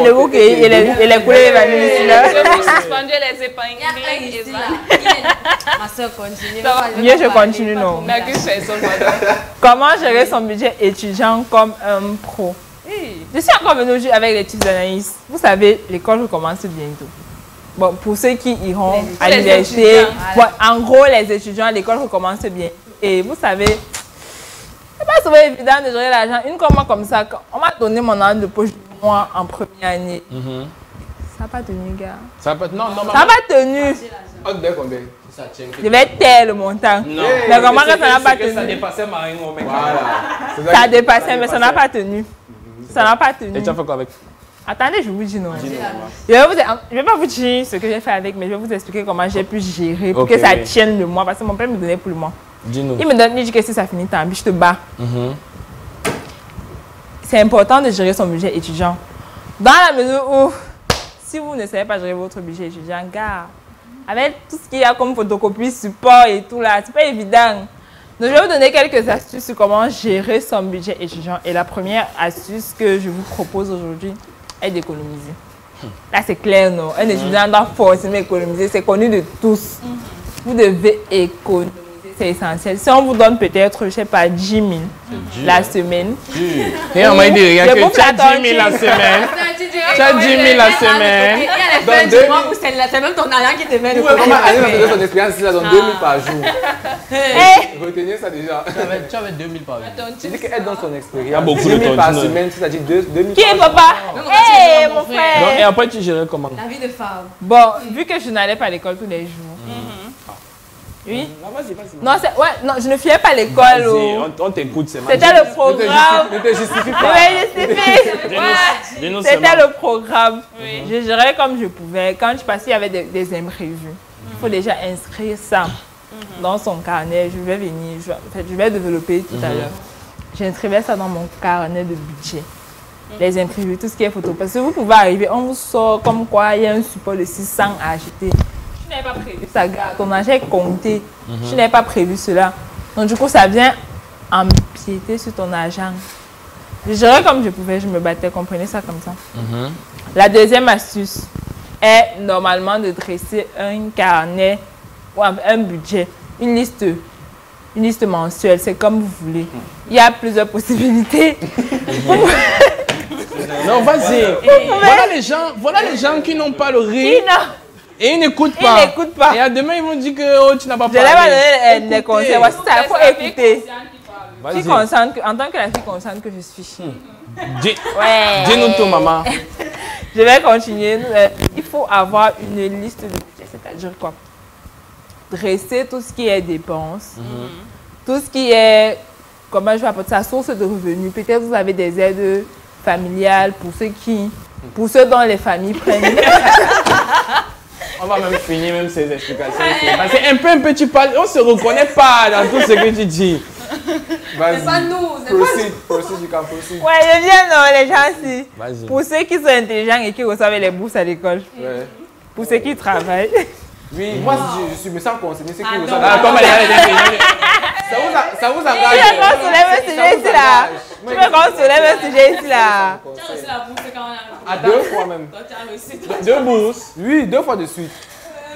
les bouquets et les coulées vanille ici là. Je vous suspendez les épingles. soeur continue. Mieux je continue, non. Comment gérer son budget étudiant comme un pro? Je suis encore venue aujourd'hui avec les tips d'Anaïs. Vous savez, l'école recommence bientôt. Bon, pour ceux qui iront à l'université, en gros, les étudiants, l'école recommence bien. Et vous savez, c'est pas souvent évident de gérer l'argent. Une commande comme ça, on m'a donné mon argent de poche moi en première année. Ça n'a pas tenu, gars. Ça n'a pas tenu. Je vais taire le montant. Non. Mais comment ça n'a pas tenu? Ça dépassait Marino, mec. Ça a dépassé, mais ça n'a pas tenu. Ça n'a pas tenu. Et tu as fait quoi avec? Attendez, je vous dis non. Je vais pas vous dire ce que j'ai fait avec, mais je vais vous expliquer comment j'ai pu gérer pour que ça tienne le mois. Parce que mon père me donnait pour le mois. Dis-nous. Il me donne, il dit que si ça finit, tant pis, je te bats. C'est important de gérer son budget étudiant. Dans la mesure où, si vous ne savez pas gérer votre budget étudiant, gars, avec tout ce qu'il y a comme photocopie, support et tout là, c'est pas évident. Donc, je vais vous donner quelques astuces sur comment gérer son budget étudiant. Et la première astuce que je vous propose aujourd'hui est d'économiser. Là, c'est clair, non? Un étudiant doit forcément économiser. C'est connu de tous. Vous devez économiser. C'est essentiel. Si on vous donne peut-être, je sais pas, 10 000 la semaine. Et on m'a dit rien que tu as 10 000 la semaine. Tu as 10 000 la semaine. Il y a les fins du mois où c'est même ton argent qui te met. On m'a donné son expérience, il a donné 2 000 par jour. Retenez ça déjà. Tu avais 2 000 par jour. Tu dis qu'elle donne son expérience. Il y a beaucoup 10 de 000 par temps. semaine, c'est-à-dire 2 000 Qui est papa? Hé, mon frère. Et après, tu gérais comment? La vie de femme. Bon, vu que je n'allais pas à l'école tous les jours. Oui. Non, non, je ne fiais pas à l'école. On t'écoute, c'est C'était le programme. Ne te justifie pas. C'était le programme. Je gérais comme je pouvais. Quand je passais, il y avait des imprévus. Il faut déjà inscrire ça dans son carnet. Je vais venir, je vais développer tout à l'heure. J'inscrivais ça dans mon carnet de budget. Les imprévus, tout ce qui est photo. Parce que vous pouvez arriver, on vous sort comme quoi il y a un support de 600 à acheter. Tu n'avais pas prévu ça, gars. Ton argent est compté. Tu n'avais pas prévu cela. Donc, du coup, ça vient empiéter sur ton argent. Je gérais comme je pouvais, je me battais, comprenez ça comme ça. La deuxième astuce est normalement de dresser un carnet ou un budget, une liste mensuelle. C'est comme vous voulez. Il y a plusieurs possibilités. Non, vas-y. Voilà les gens qui n'ont pas le riz. Et ils n'écoutent pas. Ils n'écoutent pas. Et à demain, ils vont dire que tu n'as pas parlé. Je n'ai pas donné des conseils. Voici ça, il faut écouter. En tant que la fille consciente que je suis. Dis-nous tout, maman. Je vais continuer. Il faut avoir une liste de budget, c'est-à-dire quoi? Dresser tout ce qui est dépenses, tout ce qui est, comment je vais appeler ça, source de revenus. Peut-être vous avez des aides familiales pour ceux dont les familles prennent. On va même finir même ces explications. Parce qu'un peu tu parles, on ne se reconnaît pas dans tout ce que tu dis. C'est pas nous, Proceed, you can proceed. Ouais, je viens, non, les gens, si. Vas-y. Pour ceux qui sont intelligents et qui reçoivent les bourses à l'école. Ouais. Pour ceux qui travaillent. Oui, moi je me sens concerné. C'est qui vous ça vous engage. Tu veux qu'on soulève un sujet ici là? Tu veux qu'on soulève un sujet ici là? Tu as reçu la bourse quand on a. À 2 fois même. Toi, tu as reçu. 2 bourses. Oui, 2 fois de suite.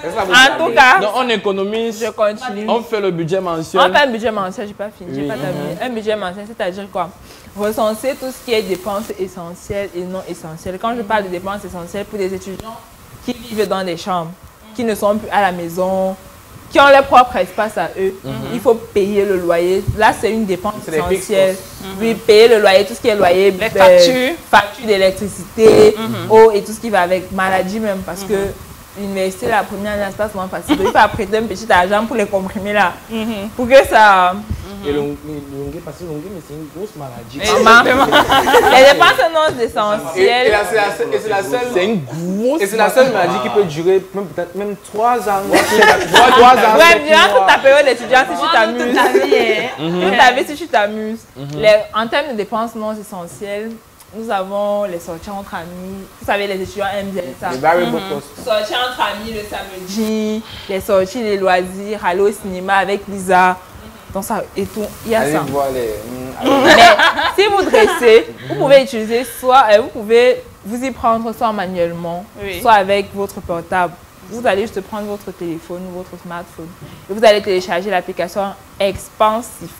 En tout cas, donc on économise, je continue. On fait le budget mensuel. On fait un budget mensuel, j'ai pas fini, j'ai pas terminé. Un budget mensuel, c'est-à-dire quoi? Recenser tout ce qui est dépenses essentielles et non essentielles. Quand je parle de dépenses essentielles pour des étudiants qui vivent dans des chambres, qui ne sont plus à la maison, qui ont leur propre espace à eux, il faut payer le loyer. Là, c'est une dépense essentielle. Oui, payer le loyer, tout ce qui est loyer, les factures d'électricité, eau et tout ce qui va avec, maladie même, parce que l'université, la première année, c'est pas souvent facile. Il faut prêter un petit argent pour les comprimer là. Pour que ça. Et l'ongué, parce que l'ongué, c'est une grosse maladie. Les dépenses non essentielles. Et c'est la seule. C'est une grosse. Et c'est la seule maladie qui peut durer peut-être même 3 ans. 3 ans. Ouais, durant toute ta période d'étudiant, si tu t'amuses. Toute ta vie, si tu t'amuses. En termes de dépenses non essentielles, nous avons les sorties entre amis. Vous savez, les étudiants aiment bien ça. Les variable costs. Sorties entre amis le samedi, les sorties, les loisirs, aller au cinéma avec Lisa. Donc ça et tout, il y a ça. Voir mais si vous dressez, vous pouvez utiliser soit, vous pouvez vous y prendre soit manuellement, soit avec votre portable. vous allez juste prendre votre téléphone ou votre smartphone et vous allez télécharger l'application Expansif.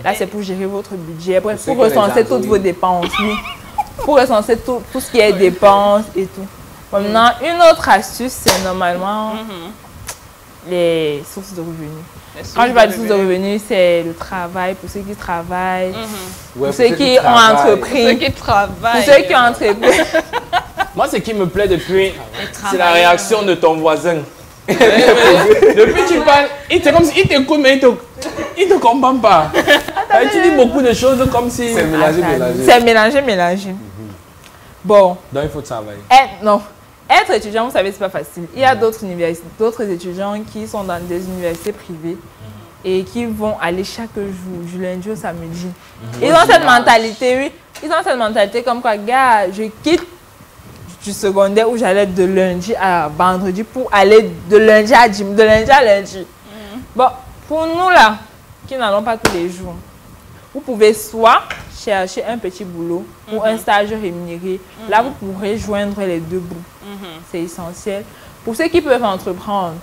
Là, c'est pour gérer votre budget, pour recenser toutes vos dépenses. Oui. Pour recenser tout ce qui est dépenses et tout. Maintenant, une autre astuce, c'est normalement les sources de revenus. Quand je parle de sources de revenus, c'est le travail pour ceux qui travaillent, pour ceux qui ont entrepris, Pour ceux qui travaillent. pour ceux qui ont entrepris. Moi, ce qui me plaît depuis, c'est la réaction de ton voisin. Depuis tu parles, c'est comme s'il t'écoute, mais il te comprend pas. Tu dis beaucoup de choses comme si... C'est mélangé, mélangé. C'est mélangé, mélangé. Bon. Donc il faut travailler. Non. Être étudiant, vous savez, c'est pas facile. Il y a d'autres étudiants qui sont dans des universités privées et qui vont aller chaque jour, du lundi au samedi. Ils ont cette mentalité, oui. Ils ont cette mentalité comme quoi, gars, je quitte du secondaire où j'allais de lundi à vendredi pour aller de lundi à dimanche, de lundi à lundi. Bon, pour nous là, qui n'allons pas tous les jours, vous pouvez soit chercher un petit boulot ou un stage rémunéré. Là, vous pourrez joindre les deux bouts. C'est essentiel. Pour ceux qui peuvent entreprendre,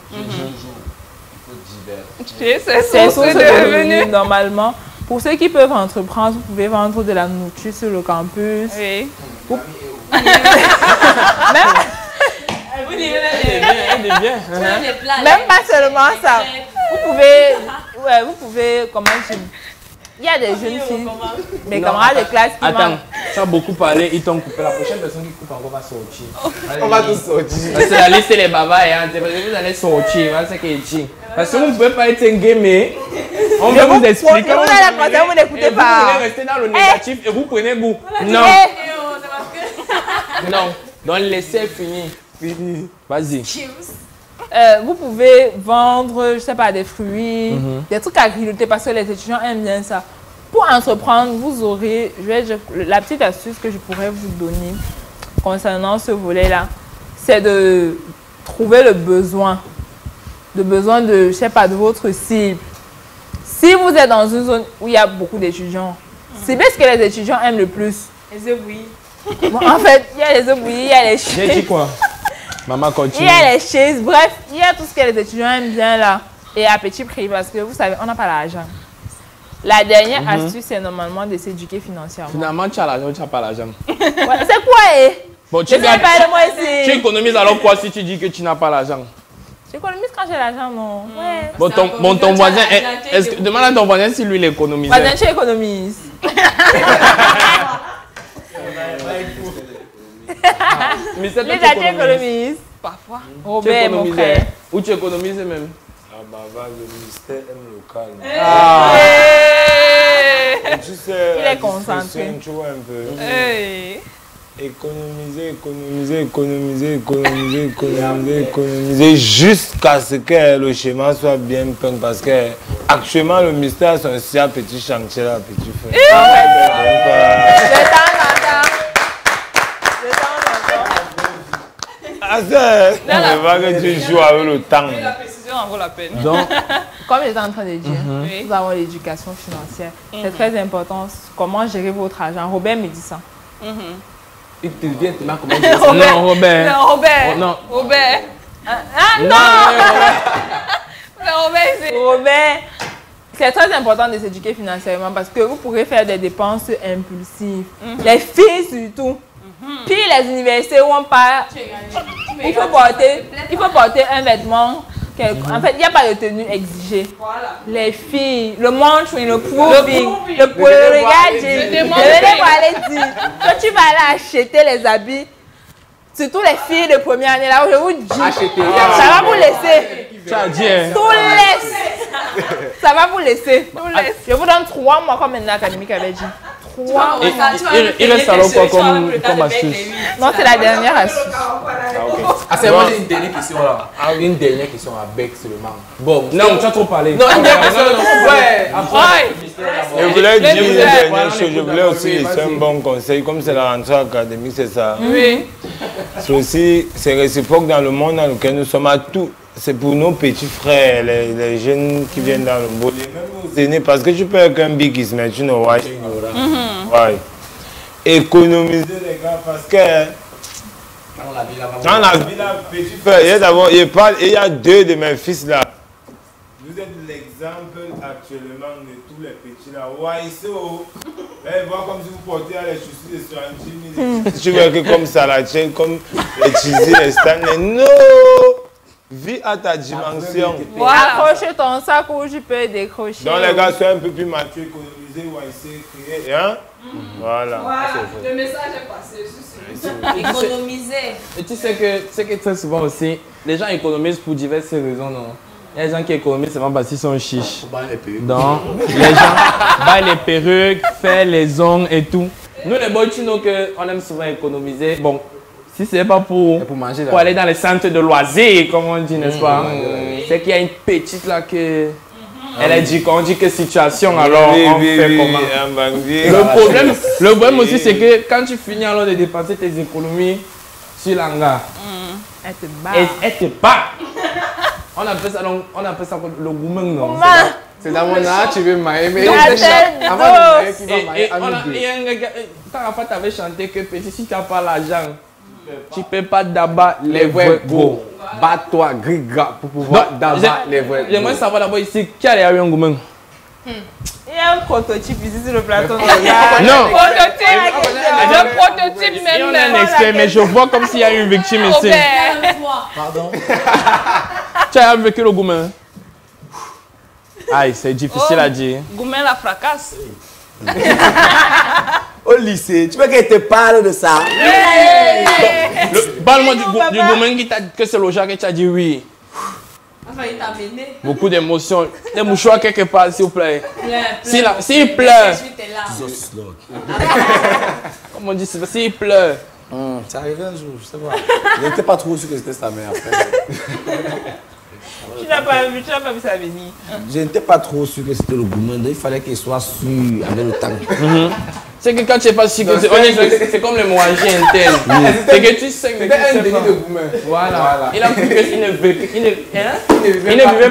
c'est source de revenus normalement. Pour ceux qui peuvent entreprendre, vous pouvez vendre de la nourriture sur le campus. Oui. Même pas seulement ça. Vous pouvez, comment dire, il y a des jeunes filles, mes camarades de classe qui Attends, tu as beaucoup parlé, ils t'ont coupé. La prochaine personne qui coupe encore va sortir. On va tous sortir. Parce que la liste, c'est les babas, vous allez sortir, c'est ce qui est dit. Parce que vous ne pouvez pas être un gamer. On va vous expliquer. Vous allez vous n'écoutez pas. Vous voulez rester dans le négatif et vous prenez goût. Non. Non. Donc laissez finir. Vas-y. Vous pouvez vendre, je sais pas, des fruits, des trucs à grignoter parce que les étudiants aiment bien ça. Pour entreprendre, vous aurez, la petite astuce que je pourrais vous donner concernant ce volet-là, c'est de trouver le besoin de, je sais pas, de votre cible. Si vous êtes dans une zone où il y a beaucoup d'étudiants, c'est bien ce que les étudiants aiment le plus. Les œufs bouillis. Bon, en fait, il y a les œufs bouillis, il y a les chips. J'ai dit quoi? Maman continue. Il y a les chaises, bref, il y a tout ce que les étudiants aiment bien là. Et à petit prix, parce que vous savez, on n'a pas l'argent. La dernière astuce, c'est normalement de s'éduquer financièrement. Finalement, tu as l'argent ou tu n'as pas l'argent? Ouais, c'est quoi, Bon, tu économises alors quoi si tu dis que tu n'as pas l'argent? J'économise quand j'ai l'argent, non? Ouais. Bon, ton voisin, demande à ton voisin si lui il économise. Voisin, tu économises. Mais c'est toi tu économises. Parfois. Robert, mon frère. Ou tu économises même? Ah bah le ministère aime le calme. Tu sais, il est concentré. Tu vois un peu. Hey. Économiser jusqu'à ce que le schéma soit bien peint parce que actuellement le ministère c'est aussi un petit chantier là, petit frère. C'est pas que tu joues avec le temps. La précision en vaut la peine. Donc, comme j'étais en train de dire, nous avons l'éducation financière. C'est très important. Comment gérer votre argent? Robert me dit ça. Il te vient te marquer comment dire. Non, Robert. Non, Robert. Non. Robert. Non. Robert, c'est très important de s'éduquer financièrement parce que vous pourrez faire des dépenses impulsives. Les filles surtout. Puis les universités où on part, il faut porter un vêtement. En fait, il n'y a pas de tenue exigée. Voilà. Les filles, le montre, le proving, le regard, je vais dire. Quand tu vas aller acheter les habits, surtout les filles de première année, là où je vous dis, ça va vous laisser. Tu as dit, hein? Tout laisse. Ça va vous laisser. Tout laisse. Je vous donne 3 mois comme une académique avait dit. 3 mois. Il reste alors quoi comme astuce? Non, c'est la dernière astuce. Ah, c'est moi, j'ai une dernière question là. Une dernière question avec seulement. Bon. Non, tu as trop parlé. Non, une dernière question. Ouais. Je voulais dire une dernière chose. Je voulais aussi laisser un bon conseil. Comme c'est la rentrée académique, c'est ça. Oui. C'est aussi, c'est réciproque dans le monde dans lequel nous sommes à tout. C'est pour nos petits frères, les jeunes qui viennent dans le monde. Et même aux aînés, parce que tu peux avec un big is mais tu ne vois pas. Ouais. Économiser les gars, parce que Dans la villa, petit frère, d'abord, il y a deux de mes fils là. Vous êtes l'exemple actuellement de tous les petits là. Waiso, voir comme si vous portez les chaussures de 70 000. Tu vois que comme ça, la chaîne, comme les cheesy, les stands. Non! Vis à ta dimension. Accroche ton sac où je peux décrocher. Donc les gars, soient un peu plus matures, économiser, Waiso, créer. Hein? Voilà. Le message est passé, je suis sûr. Économiser. Et tu sais que très souvent aussi, les gens économisent pour diverses raisons, non? Il y a des gens qui économisent seulement parce qu'ils sont chiches. Donc, les gens baillent les perruques, font les ongles et tout. Nous, les boys, tu sais qu'on aime souvent économiser. Bon, si ce n'est pas pour manger, pour aller dans les centres de loisirs, comme on dit, n'est-ce pas? C'est qu'il y a une petite là que... Elle a dit qu'on dit que situation, alors on fait comment? Le problème aussi, c'est que quand tu finis alors de dépenser tes économies sur l'anga, elle te bat. Elle te bat. On appelle ça le gourmand, non? C'est dans mon âge, tu veux mailler, mais il y a qui va mailler quand Rafa t'avait chanté que petit, si tu n'as pas l'argent, tu ne peux pas d'abat les vrais gros. Bats-toi, griga, pour pouvoir d'abat les vrais gros. J'aimerais savoir d'abord ici, qui a eu un gourmand? Il y a un prototype ici sur le plateau. Non. Le prototype même. On est un expert, mais je vois comme s'il y a une victime ici. Pardon. Tu as vécu le gourmand? Aïe, c'est difficile à dire. Gourmand la fracasse. Au lycée, tu veux qu'elle te parle de ça? Parle-moi du gourmand qui t'a dit que c'est le genre que tu as dit oui. Enfin, il t'a amené. Beaucoup d'émotions. Des mouchoirs quelque part, s'il vous plaît. S'il pleure. Comment on dit ça? S'il pleure. Ça arrivait un jour, je sais pas. Je n'étais pas trop sûr que c'était sa mère après. Tu n'as pas vu ça venir. Je n'étais pas trop sûr que c'était le gourmand, il fallait qu'il soit sûr avec le temps. C'est que quand tu n'es pas sûr que c'est comme l'hémorragie interne. C'est que tu sais que c'était un délit de gourmand. Voilà. Il a cru qu'il ne vivait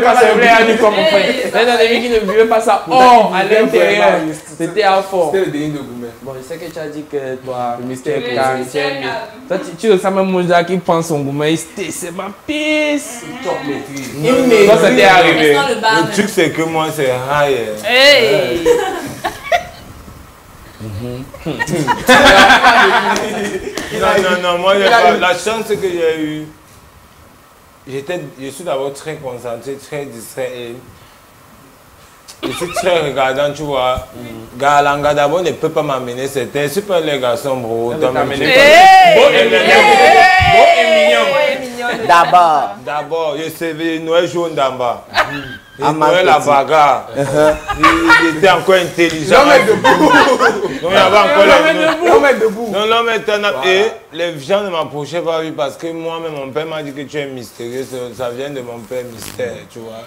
pas ça vrai à lui comme mon frère. C'est un ami qui ne vivait pas ça hors à l'intérieur. C'était à fort. C'était le délit de gourmand. Bon, je sais que tu as dit que toi, le mystère calme. Toi, tu ressens même Moussa qui pense son gourmand. C'est ma pisse. Toi, ça t'est arrivé. Le truc, c'est que moi, c'est high. Hey! Non, moi, la chance que j'ai eue, je suis d'abord très concentré, très distrait et je suis très regardant, tu vois. Galanga d'abord ne peut pas m'amener, c'était super les garçons, bro. Beau et mignon. D'abord, je savais Noël jaune d'en bas. Noël la bagarre. Il était encore intelligent. L'homme est debout. Donc il y avait encore l'homme est debout. Non, l'homme était et les gens ne m'approchaient pas lui parce que moi-même, mon père m'a dit que tu es mystérieux. Ça vient de mon père mystère, tu vois.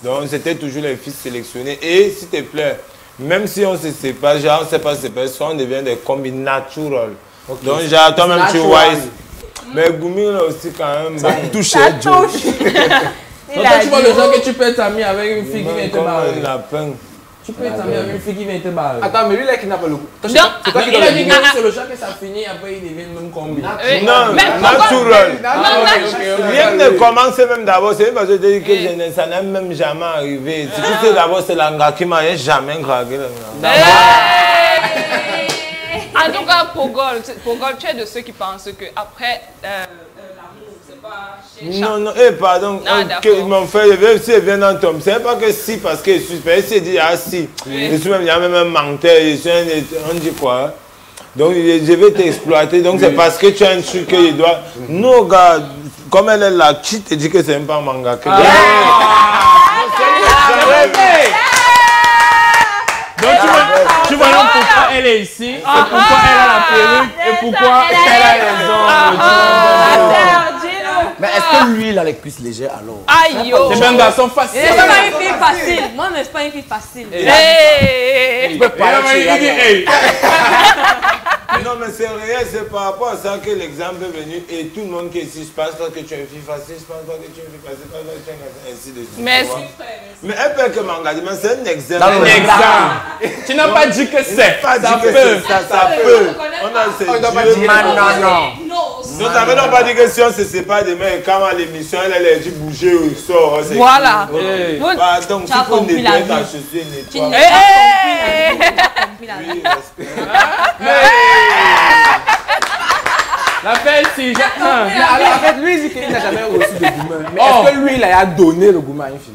Donc c'était toujours les fils sélectionnés. Et s'il te plaît, même si on se sépare, genre on ne sait pas se séparer, soit on devient des combis naturels. Donc genre toi-même tu vois. Mais Goumi là aussi quand même. Ça touche. Donc toi tu vois le genre que tu peux être ami avec une fille qui vient te barrer. Tu peux être ami avec une fille qui vient te barrer. Attends, mais lui là qui n'a pas le goût. C'est toi qui a dit que c'est le genre que ça finit après il devient même combi. Non, naturel. Rien ne commence même d'abord. C'est parce que je dis que ça n'est même jamais arrivé. C'est d'abord c'est l'anga qui m'a jamais craqué. En tout cas, Pogol, tu es de ceux qui pensent qu'après l'amour, c'est pas chez Non, pardon, mon frère, si je viens dans Tom, c'est pas que si, parce que je suis pas, il dit ah si, je suis même, il y a même un menteur, on dit quoi? Donc je vais t'exploiter, donc c'est parce que tu as un truc qu'il doit. Non, gars, comme elle est là, qui te dit que c'est même pas un manga? Donc tu vois pourquoi elle est ici, et pourquoi elle a la perruque, et pourquoi elle a raison. Mais est-ce que lui il a les cuisses légères alors? Aïe yo! C'est un garçon facile. C'est pas une fille facile. Moi, mais c'est pas une fille facile. Tu peux pas non, mais c'est réel, c'est par rapport à ça que l'exemple est venu et tout le monde qui est ici, je pense pas que tu es une fille facile, je pense pas que tu es une fille facile, je pense pas que tu es un garçon, ainsi de suite. Mais elle peut que m'engager, mais c'est un exemple. Un exemple. Tu n'as pas dit que c'est. Ça peut. On a Non. Donc, ça veut pas dire que si on se sépare demain, quand à l'émission, elle a dit bouger ou il sort. Voilà. Donc, il faut nettoyer ta chaussure, nettoyer. Oui, la fête, c'est... Alors, en fait, lui, il dit qu'il n'a jamais reçu de gourmand. Mais est-ce que lui, il a donné le gourmand à une fille?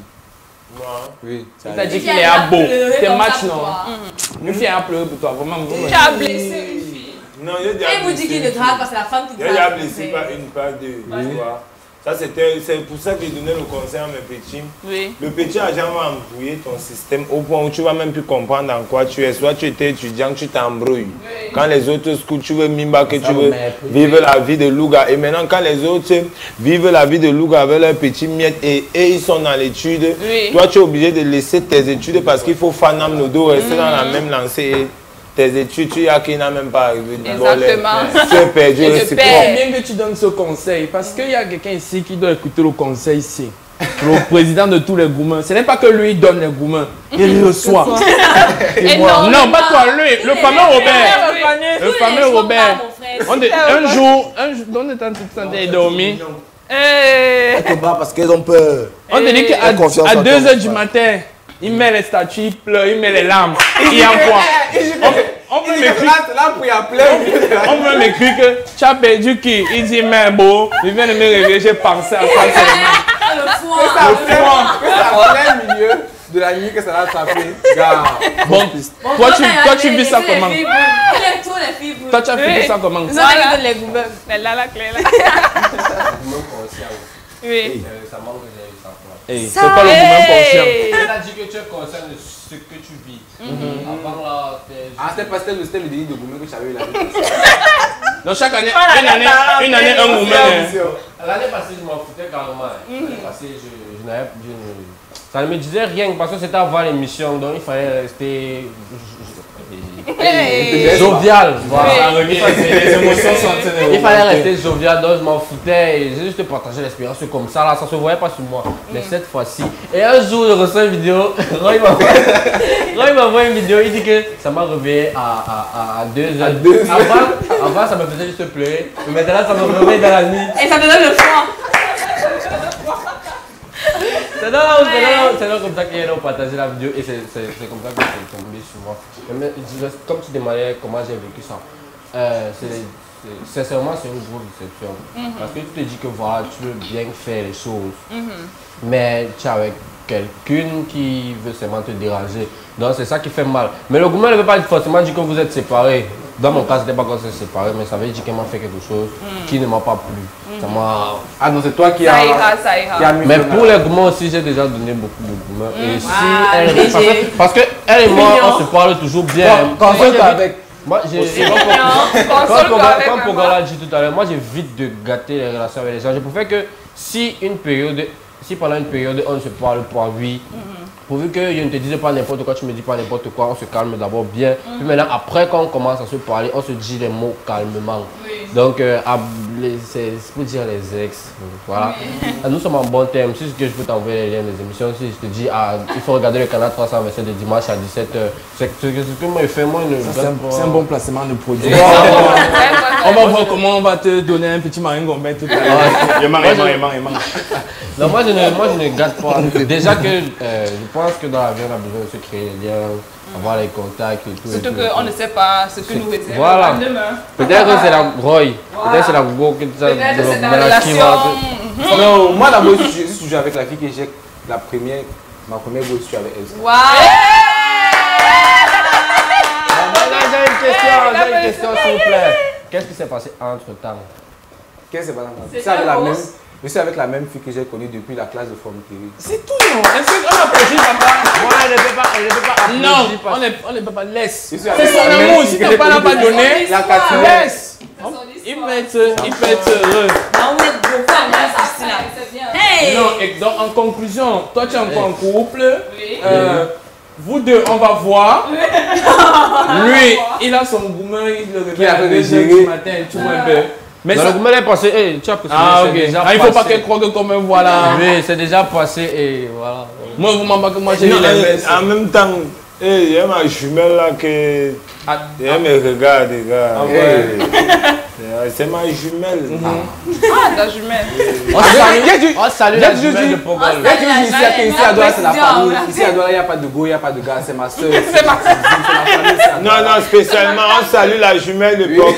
Oui. Il t'a dit qu'il est à beau. C'est match, non? Une fille a pleuré pour toi, vraiment. Tu as blessé une fille. Non, il Et vous dit qu'il ne drague pas, c'est la femme qui drague. Il a blessé par une, par deux. Ça, c'est pour ça que j'ai donné le conseil à mes petits. Oui. Le petit agent va embrouiller ton système au point où tu vas même plus comprendre dans quoi tu es. Soit tu étais étudiant, tu t'embrouilles. Oui. Quand les autres scoutent, tu veux mimba que tu veux vivre la vie de Louga. Et maintenant, quand les autres vivent la vie de Louga avec leurs petits miettes et ils sont dans l'étude, toi, tu es obligé de laisser tes études parce qu'il faut Fanam Nodo rester dans la même lancée. Tes études, tu as qui n'a même pas arrivé. Exactement. Tu es perdu. C'est bien que tu donnes ce conseil parce qu'il y a quelqu'un ici qui doit écouter le conseil ici. Le président de tous les gourmands. Ce n'est pas que lui donne les gourmands, il reçoit. Non, pas toi, lui, le fameux Robert. Le fameux Robert. Un jour, on est en toute santé et dormi. Parce qu'ils ont peur. On te dit qu'à 2h du matin, il met les statues, il pleure, il met les larmes, il envoie. On peut m'écrire que tu as perdu qui? Il dit, mais bon, il vient de me réveiller, j'ai pensé à ça. Le foin. En plein milieu de la nuit que ça va attraper. Bon, toi tu vis ça comment? Toi tu as fait ça comment? Les gourmands. Là, la clé, là. Oui. Ça manque de ça. C'est pas le gourmand conscient. C'est-à-dire que tu es conscient de ce que tu vis. Avant là, c'était le délit de gourmand que tu avais eu là. Donc chaque année, une année, un gourmand. L'année passée, je m'en foutais carrément. L'année passée, ça ne me disait rien parce que c'était avant l'émission, donc il fallait rester jovial. Voilà. Il fallait rester jovial, donc je m'en foutais et j'ai juste partagé l'expérience comme ça, là, ça se voyait pas sur moi. Mais cette fois-ci, et un jour je reçois une vidéo, Roy m'envoie une vidéo, il dit que ça m'a réveillé à 2h. Avant ça me faisait juste pleurer, mais maintenant ça me réveille dans la nuit. Et ça te donne le froid. C'est là comme ça qu'ils ont partagé la vidéo et c'est comme ça que c'est tombé sur moi. Mais, comme tu demandais comment j'ai vécu ça, sincèrement c'est une grosse déception. Parce que tu te dis que voilà, tu veux bien faire les choses, mais tu es avec quelqu'un qui veut seulement te déranger. Donc c'est ça qui fait mal. Mais le gouvernement ne veut pas forcément dire que vous êtes séparés. Dans mon cas, c'était pas qu'on s'est séparés, mais ça veut dire qu'il m'a fait quelque chose qui ne m'a pas plu. Ça m'a... Ah non, c'est toi qui as... Ça ira. Mais pour les gourmands aussi, j'ai déjà donné beaucoup de gourmands. Et si elle... Parce que elle et moi, on se parle toujours bien. Quand on est avec... Moi, comme Pogala a dit tout à l'heure, moi j'évite de gâter les relations avec les gens. Je préfère que si pendant une période on ne se parle pas, oui, pourvu que je ne te dise pas n'importe quoi, tu me dis pas n'importe quoi, on se calme d'abord bien. Puis maintenant, après quand on commence à se parler, on se dit les mots calmement. Donc, c'est pour dire les ex. Voilà. Nous sommes en bon terme. Si je peux t'envoyer les liens des émissions, si je te dis il faut regarder le canal 327 de dimanche à 17h, c'est ce que moi je fais. C'est un bon placement de produit. On va voir comment on va te donner un petit maringombe tout à l'heure. Non, moi je ne gâte pas. Déjà que je pense que dans la vie on a besoin de se créer des liens, avoir les contacts et tout. Surtout qu'on ne sait pas ce que nous réserve. Voilà. Peut-être que c'est la Roy, peut-être c'est la Google que tu as de la relation. Non, moi d'abord, si je joue avec la fille que j'ai, ma première go, je suis avec elle. Waouh! J'ai une question s'il vous plaît. Qu'est-ce qui s'est passé entre temps? Qu'est-ce qui s'est passé? Je suis avec la même fille que j'ai connue depuis la classe de formerie. C'est tout, non? Est-ce qu'on applaudit papa? Moi, elle ne peut pas. Non, on ne peut pas. Laisse. C'est son amour. Si ton papa n'a pas donné, laisse. Il peut être heureux. Non, et donc en conclusion, toi tu es encore en couple. Vous deux, on va voir. Lui, il a son gourmand, il le réveille à 2h du matin, tout un peu. Mais le gourmand est passé, tu as précisé. Ah, ok. Il ne faut pas qu'elle croie que comme voilà. Oui, c'est déjà passé et voilà. Moi, vous m'en pas que moi j'ai eu les vestes. En même temps, il y a ma jumelle là qui. Elle me regarde, gars. C'est ma jumelle. Ah, ta jumelle. On salue la jumelle de Pogol. Ici à Douala, c'est la famille. Ici à Douala, il n'y a pas de go, il n'y a pas de gars, c'est ma soeur. C'est ma famille. Non, non, spécialement, on salue la jumelle de Pogol.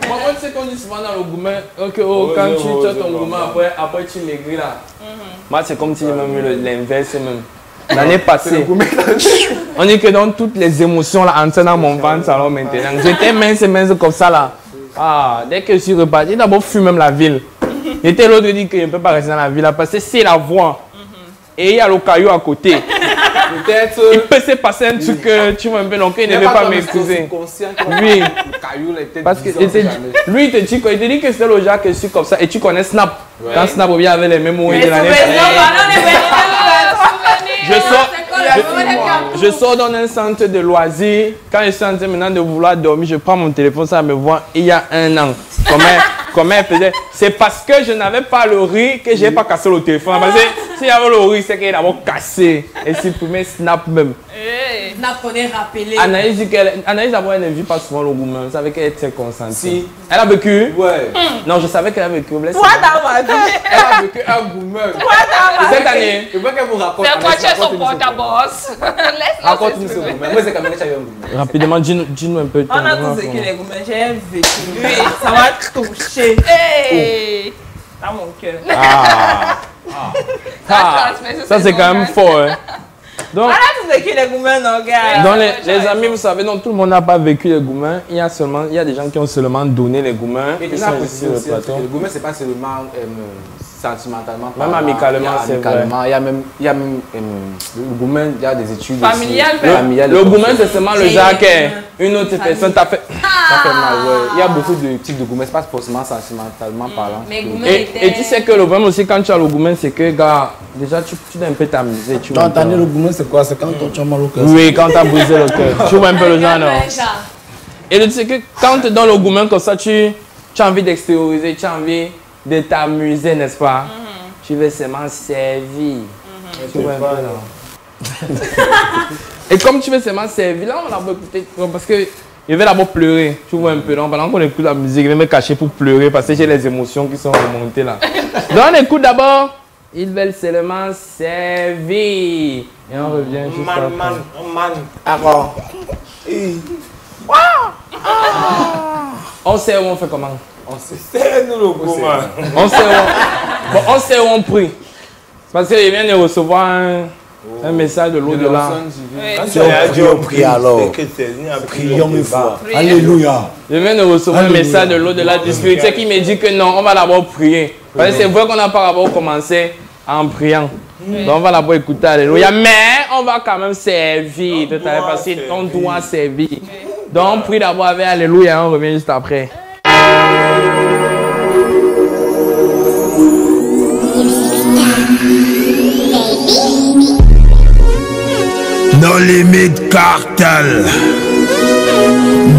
Moi, tu sais qu'on dit souvent dans le gourmet, quand tu as ton gourmet, après tu maigris là. Moi, c'est comme si j'ai même eu l'inverse même. L'année passée, on dit que dans toutes les émotions là, entrées dans mon ventre, alors maintenant, j'étais mince comme ça là. Ah, dès que je suis reparti, d'abord fume même la ville. J'étais l'autre dit que je ne peux pas rester dans la ville là, parce que c'est la voie. Et il y a le caillou à côté. Peut-être. Il peut se passer un truc que tu vois un peu, donc il ne veut pas m'excuser. Oui. Parce que lui, il te dit quoi? Il te dit que c'est le genre que je suis comme ça. Et tu connais Snap. Quand Snap revient avec les mêmes mots de l'année je sors dans un centre de loisirs. Quand je suis en train maintenant de vouloir dormir, je prends mon téléphone, ça me voit il y a un an. Comment elle faisait? C'est parce que je n'avais pas le riz que je n'ai pas cassé le téléphone. Parce que s'il y avait le riz, c'est qu'il est d'abord cassé. Et supprimé Snap même. Snap, on est rappelé. Anaïs dit qu'Anaïs d'abord elle ne vit pas souvent le gourmet. Vous savez qu'elle est très concentrée. Si. Elle a vécu? Ouais. Non, je savais qu'elle a vécu. Toi dans ma vie. Elle a vécu un gourmet. Toi dans ma vie. Cette année. Je veux qu'elle vous raconte. C'est quoi, tu es son porte-à-bosse? Raconte-nous ce gourmet. Moi, c'est quand même que tu as eu un gourmet. Rapidement, dis-nous un peu. On a tous vécu les gourmets. J'ai vécu. Oui, ça m'a touché. Hey! Dans mon cœur. Ça c'est quand même fort. Hein. Donc, on a tous vécu les gourmets, non, gars. Donc les amis, vous savez, donc, tout le monde n'a pas vécu les gourmets. Il y a des gens qui ont seulement donné les gourmets. Et ils sont ici sur le plateau. Le gourmet, c'est pas seulement sentimentalement. Même amicalement, c'est vrai. Il y a même le gourmet, il y a des études familiales. Le gourmet, c'est seulement le genre que une autre personne t'a fait. Ça fait mal, ouais. Il y a beaucoup de types de gourmets, c'est pas forcément sentimentalement parlant. Et tu sais que le problème aussi quand tu as le gourmet, c'est que, gars, déjà tu dois un peu t'amuser. Tu as entendu le gourmet, c'est quoi? C'est quand tu as mal au cœur. Oui, quand tu as brisé le cœur. Tu vois un peu le genre, non? Et tu sais que quand tu es dans le gourmet comme ça, tu as envie d'extérioriser, tu as envie de t'amuser, n'est-ce pas? Tu veux seulement servir. Tu vois un peu, non? Et comme tu veux seulement servir, là on va d'abord écouter, parce que je vais d'abord pleurer, tu vois un peu, non? Pendant qu'on écoute la musique, je vais me cacher pour pleurer parce que j'ai les émotions qui sont remontées là. Donc on écoute d'abord, ils veulent seulement servir. Et on revient juste après. Alors. On sait où on fait comment? On sait. C'est nous le gourmet. On sait où on prie. Parce qu'il vient de recevoir un message de l'au-delà. Si on prie alors, prions une fois. Alléluia. Je viens de recevoir un message de l'au-delà du spirituel qui me dit que non, on va d'abord prier. Parce que c'est vrai qu'on n'a pas d'abord commencé en priant. Donc on va d'abord écouter Alléluia. Mais on va quand même servir tout à l'heure parce qu'on doit servir. Donc on prie d'abord avec Alléluia, on revient juste après. No Limit Cartel,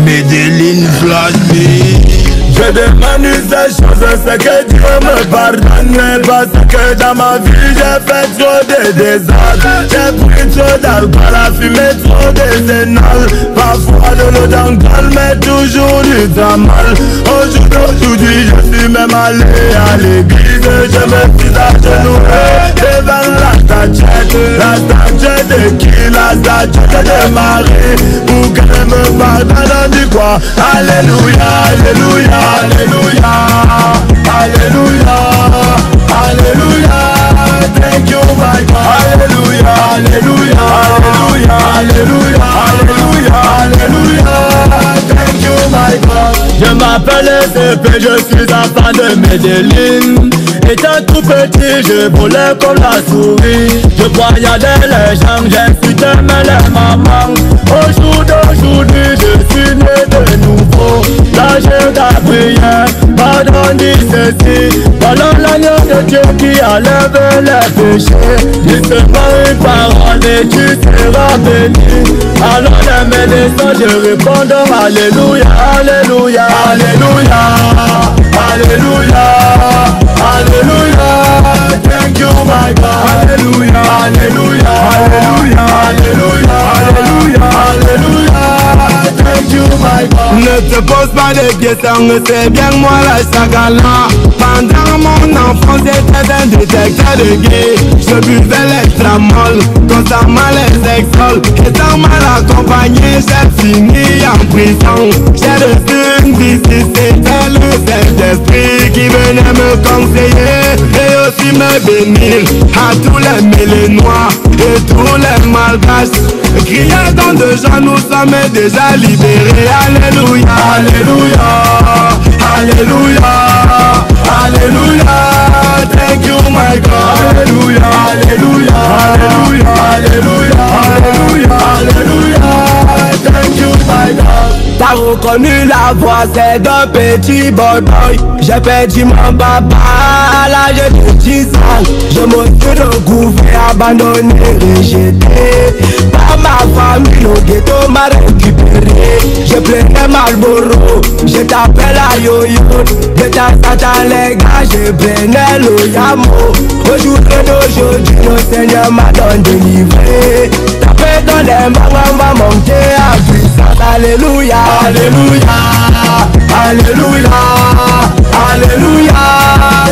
Medellin Flash Me. Je demande ces choses, c'est que Dieu me pardonne. Mais parce que dans ma vie j'ai fait trop de désordres. J'ai pris trop d'alcool, à fumer trop de zénol. Parfois de l'eau d'alcool, mais toujours du mal. Aujourd'hui je suis même allé à l'église. Je me suis agenouillé devant la statue de qui? La statue de Marie. Pour qu'elle me pardonne, dis quoi? Alléluia, Alléluia. Alléluia, Alléluia, Alléluia, thank you my God. Alléluia, Alléluia, Alléluia, Alléluia, Alléluia, Alléluia, thank you my God. Je m'appelle CP, je suis enfant de Medellin. Étant tout petit, je volais comme la souris. Je poignardais les gens, j'insultais même les mamans. Au jour d'aujourd'hui, je suis né de nouveau. L'âge de la prière, pardon dit ceci. Voilà l'agneau de Dieu qui enlève les péchés. Dis seulement une parole et tu seras béni. Alors les médecins, je réponds Alléluia, Alléluia, Alléluia, Alléluia, Alléluia, thank you my God. Alléluia, Alléluia, Alléluia, Alléluia, Alléluia, Alléluia, thank you my God. Ne te pose pas de questions, c'est bien que moi la chagala. Pendant mon enfance j'étais un détecteur de gay. Je buvais l'extramol, constamment les exols. Étant mal accompagné, j'ai fini en prison. J'ai reçu une visite, c'était le Saint-Esprit qui venait me conseiller et aussi me bénir. À tous les Mélénois et tous les Malgaches, criez dans de gens, nous sommes déjà libérés. Alléluia, alléluia, alléluia, alléluia. Thank you my God. Alléluia, alléluia, alléluia, alléluia, alléluia, alléluia. Thank you my God. T'as reconnu la voix, c'est d'un petit boy. J'ai perdu mon papa à l'âge de 10 ans. Je me suis retrouvé abandonné, rejeté par ma famille. Au ghetto m'a récupéré. Je prenais Marlboro, je tapais la yo-yo. De temps en temps les gars, je prenais le yamo. Aujourd'hui d'aujourd'hui, le Seigneur m'a donné délivré. Taper dans les mains, on va monter à puissance. Alléluia, alléluia, alléluia, alléluia.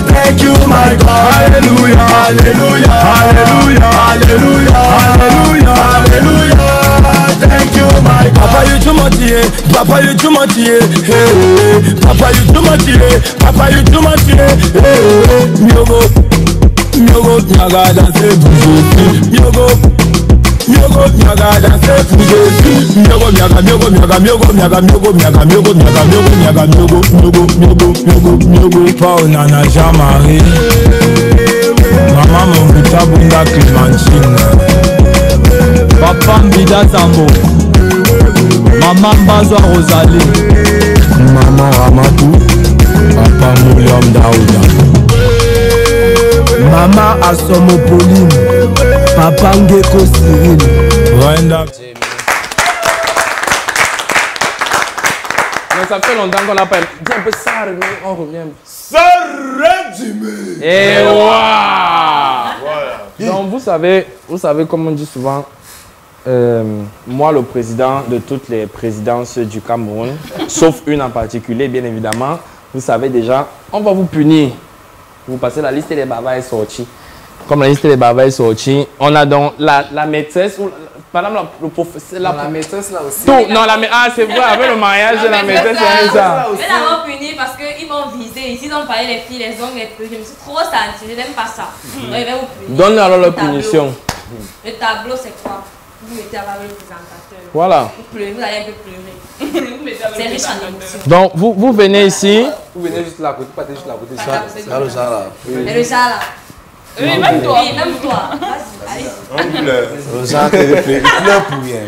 Thank you my God. Alléluia, alléluia, alléluia, alléluia, alléluia, alléluia. Thank you my God. Papa you too much here, Papa you too much here, hey. Papa you too much here, Papa you too much here, hey. Miogo, miogo, nyaga danser bouger, miogo. Miogo miaga danser pour Jésus. Miogo miaga, miogo miaga, miogo miaga, miogo miaga, miogo miaga, miogo miaga, miogo, miogo, miogo, miogo, miogo. Pas au nana Jean-Marie. Maman Mouta Bunda Clémentine. Papa Mbida Zambo. Maman Bazwa Rosalie. Maman Ramadou. Papa Mouliam Daouda. Maman Assomo Pauline. Papa Ngeko Cyril. Rwanda. Ça fait longtemps qu'on n'a pas... Dis un peu ça, on revient. Ça résumé. Et waouh. Donc vous savez comme on dit souvent, moi le président de toutes les présidences du Cameroun, sauf une en particulier bien évidemment, vous savez déjà, on va vous punir. Vous passez la liste des bavards est sortie. Comme la liste des bavards est sortie, on a donc la maîtresse, ou, madame le professeur. La maîtresse là aussi. Tout, non, c'est vrai, avec le mariage de la maîtresse, c'est ça. Je vais d'abord punir parce qu'ils m'ont visé. Ici, ils ont parlé les filles, les hommes, les peu. Je me suis trop sentie, je n'aime pas ça. Donc, je vais vous punir. Donne alors la punition. Le tableau, c'est quoi? Vous mettez avec le présentateur. Voilà. Vous pleurez, vous allez un peu pleurer. C'est riche en émotions. Donc, vous venez ici. Vous venez juste là, pas juste là, côté ça. C'est le genre là. Et le genre là. Oui, même toi. Oui, même toi. Vas-y, allez. On pleure. Le genre il pleure pour rien.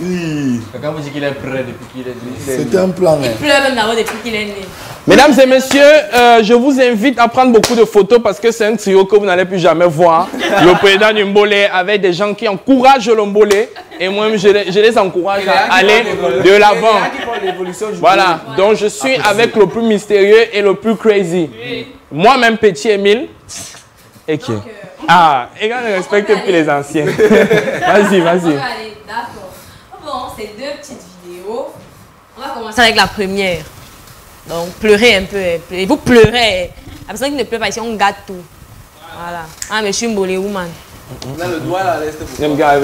Oui. Quand vous dites qu'il est prêt depuis qu'il est né. C'est un plan. Il pleure même d'abord depuis qu'il est né. Mesdames et messieurs, je vous invite à prendre beaucoup de photos parce que c'est un trio que vous n'allez plus jamais voir. Le président du Mbolé avec des gens qui encouragent le Mbolé et moi-même je les encourage à aller de l'avant. Voilà, donc je suis avec le plus mystérieux et le plus crazy. Moi-même petit Émile. Et qui? Ah, et quand ne respecte plus les anciens. Vas-y, vas-y. D'accord. Bon, c'est deux petites vidéos. On va commencer avec la première. Donc, pleurez un peu. Et vous pleurez. La personne qui ne pleure pas ici, on gâte tout. Voilà. Ah, mais je suis Mbolé woman. On a le doigt là,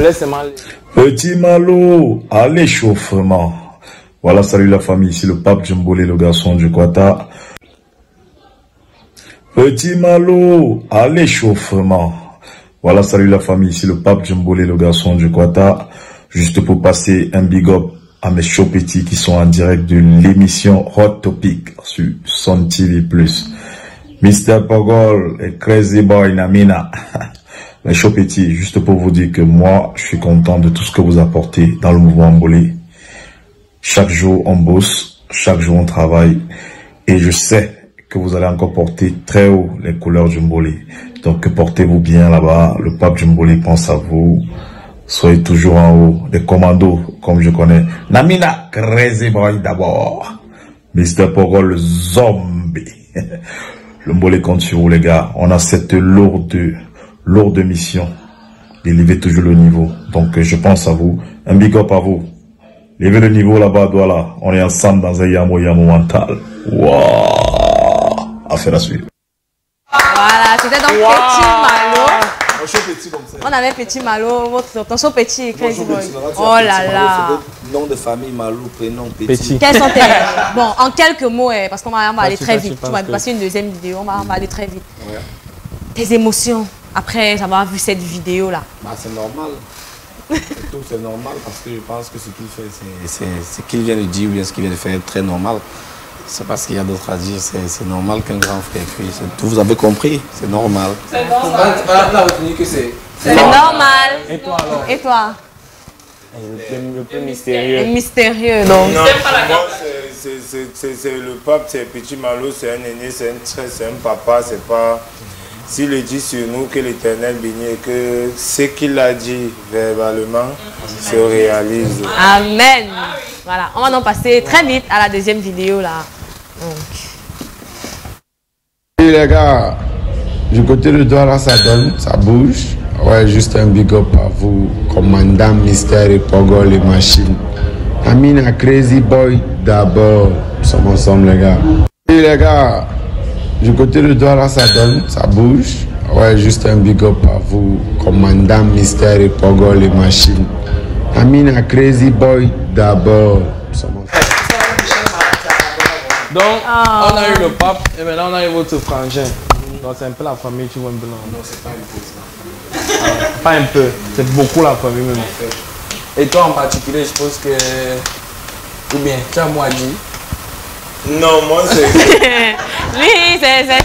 laisse-moi. Petit Malo à l'échauffement. Voilà, salut la famille, ici le pape Djembolé, le garçon du Kwata. Petit Malo à l'échauffement. Voilà, salut la famille, ici le pape Djembolé, le garçon du Kwata. Juste pour passer un big up à mes chauds petits qui sont en direct de l'émission Hot Topic sur Sun TV+. Mr. Pogol et Crazy Boy Namina. Mes chauds petits, juste pour vous dire que moi, je suis content de tout ce que vous apportez dans le mouvement Mbolé. Chaque jour, on bosse, chaque jour, on travaille. Et je sais que vous allez encore porter très haut les couleurs du Mbolé. Donc, portez-vous bien là-bas. Le pape du Mbolé pense à vous. Soyez toujours en haut. Des commandos, comme je connais. Namina, Crazy Boy d'abord. Mr. Pogol, le zombie. Le Mbolé compte sur vous, les gars. On a cette lourde mission d'élever toujours le niveau. Donc, je pense à vous. Un big up à vous. Levez le niveau là-bas, voilà. On est ensemble dans un yamo mental. Waouh! Affaire à suivre. Voilà, c'était donc Petit Malo. On avait Petit Malo, ton show Petit, Crazy Boy. Oh là là. Nom de famille, Malou, prénom, Petit. Quels sont tes... Bon, en quelques mots, parce qu'on va aller très vite. Tu vas passer une deuxième vidéo, on va aller très vite. Ouais. Tes émotions après avoir vu cette vidéo-là? Bah, c'est normal. C'est normal parce que je pense que ce qu'il fait, ce qu'il vient de dire ou bien ce qu'il vient de faire est très normal. C'est parce qu'il y a d'autres à dire. C'est normal qu'un grand frère crie. Tout, vous avez compris? C'est normal. C'est normal. On a retenu que c'est normal. Et toi alors? Et toi? Le plus mystérieux. Mystérieux, donc. Non, moi, c'est le pape, c'est Petit Malo, c'est un aîné, c'est un très, c'est un papa, c'est pas... S'il le dit sur nous, que l'Éternel bénit et que ce qu'il a dit verbalement se réalise. Amen. Voilà, on va donc passer très vite à la deuxième vidéo là. Donc. Et les gars, du côté de doigt là, ça donne, ça bouge. Ouais, juste un big up à vous, commandant Mystère et Pogol les machines. Amina Crazy Boy d'abord, nous sommes ensemble les gars. Et les gars, du côté de doigt là, ça donne, ça bouge. Ouais, juste un big up à vous, commandant Mystère et Pogol les machines. Amina Crazy Boy d'abord, nous sommes ensemble. Donc, on a eu le pape et maintenant on a eu votre frangin. Donc c'est un peu la famille, tu vois un peu. Non, c'est pas un peu. Pas un peu, c'est beaucoup la famille même. Et toi en particulier, je pense que... Ou bien, tu as moi dit. Non, moi c'est... Oui, c'est ça.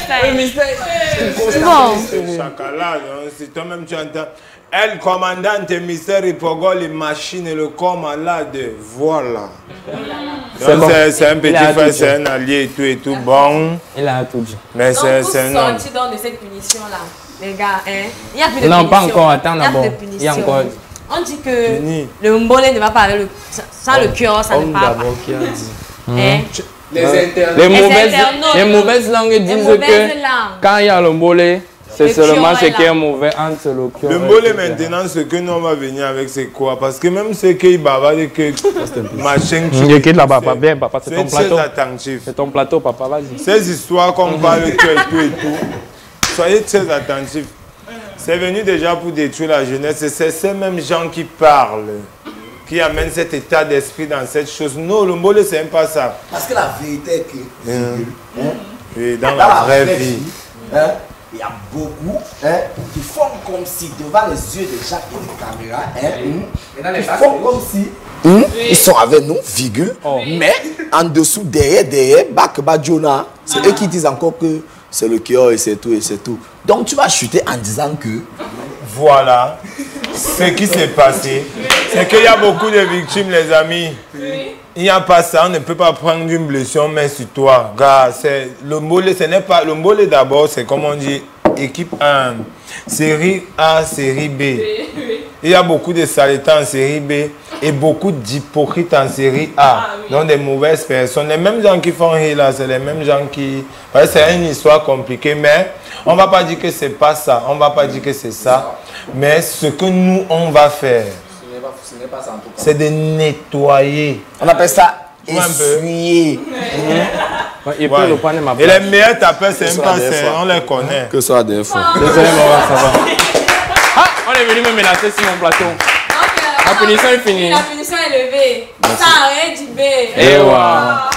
C'est bon. Chacala, si toi-même tu entends... Elle, commandante, mystère, Pogol, les machines et le corps malade. Voilà. C'est un petit frère, c'est un allié et tout. Bon. Il a tout dit. Mais c'est un homme. Sorti donc de cette punition-là, les gars, hein? Il n'y a plus de non, punition. pas encore, attends d'abord. Il y a encore. On dit que le mbolé ne va pas avec le... Sans le cœur, ça ne part pas. Qui a dit. Hein? Les mauvaises langues disent que quand il y a le mbolé, c'est seulement ce qui est mauvais entre le cœur. Le mbolé maintenant, ce que nous on va venir avec, c'est quoi? Parce que même ceux qui bavardent que machin, tu quittes là-bas, papa, bien, papa, c'est ton plateau. Très attentif. C'est ton plateau, papa, vas-y. Ces histoires qu'on parle que et tout, soyez très attentifs. C'est venu déjà pour détruire la jeunesse. C'est ces mêmes gens qui parlent, qui amènent cet état d'esprit dans cette chose. Non, le mbolé, c'est même pas ça. Parce que la vérité est que, oui, dans la vraie vie, il y a beaucoup qui font comme si devant les yeux des gens et des caméras, ils font comme si ils sont avec nous, virgule, mais en dessous, derrière, Bakbadjona, c'est eux qui disent encore que c'est le cœur et c'est tout et c'est tout. Donc tu vas chuter en disant que... Voilà, ce qui s'est passé, c'est qu'il y a beaucoup de victimes, les amis. Il n'y a pas ça, on ne peut pas prendre une blessure, mais sur toi. Gars, le mbolé, ce n'est pas... Le mbolé d'abord, c'est comme on dit, équipe 1, série A, série B. Il y a beaucoup de saletés en série B et beaucoup d'hypocrites en série A. Donc des mauvaises personnes. Les mêmes gens qui font rire là, c'est les mêmes gens qui... C'est une histoire compliquée, mais on ne va pas dire que c'est pas ça. On ne va pas dire que c'est ça. Mais ce que nous, on va faire, c'est de nettoyer. On appelle ça essuyer. Et les meilleurs tapeurs, c'est même pas ça. On les connaît. Que ça des fois. Désolé, ça va. Ah, on est venu me menacer sur mon plateau. La punition est finie. La punition est levée. Ça arrête du B. Et voilà.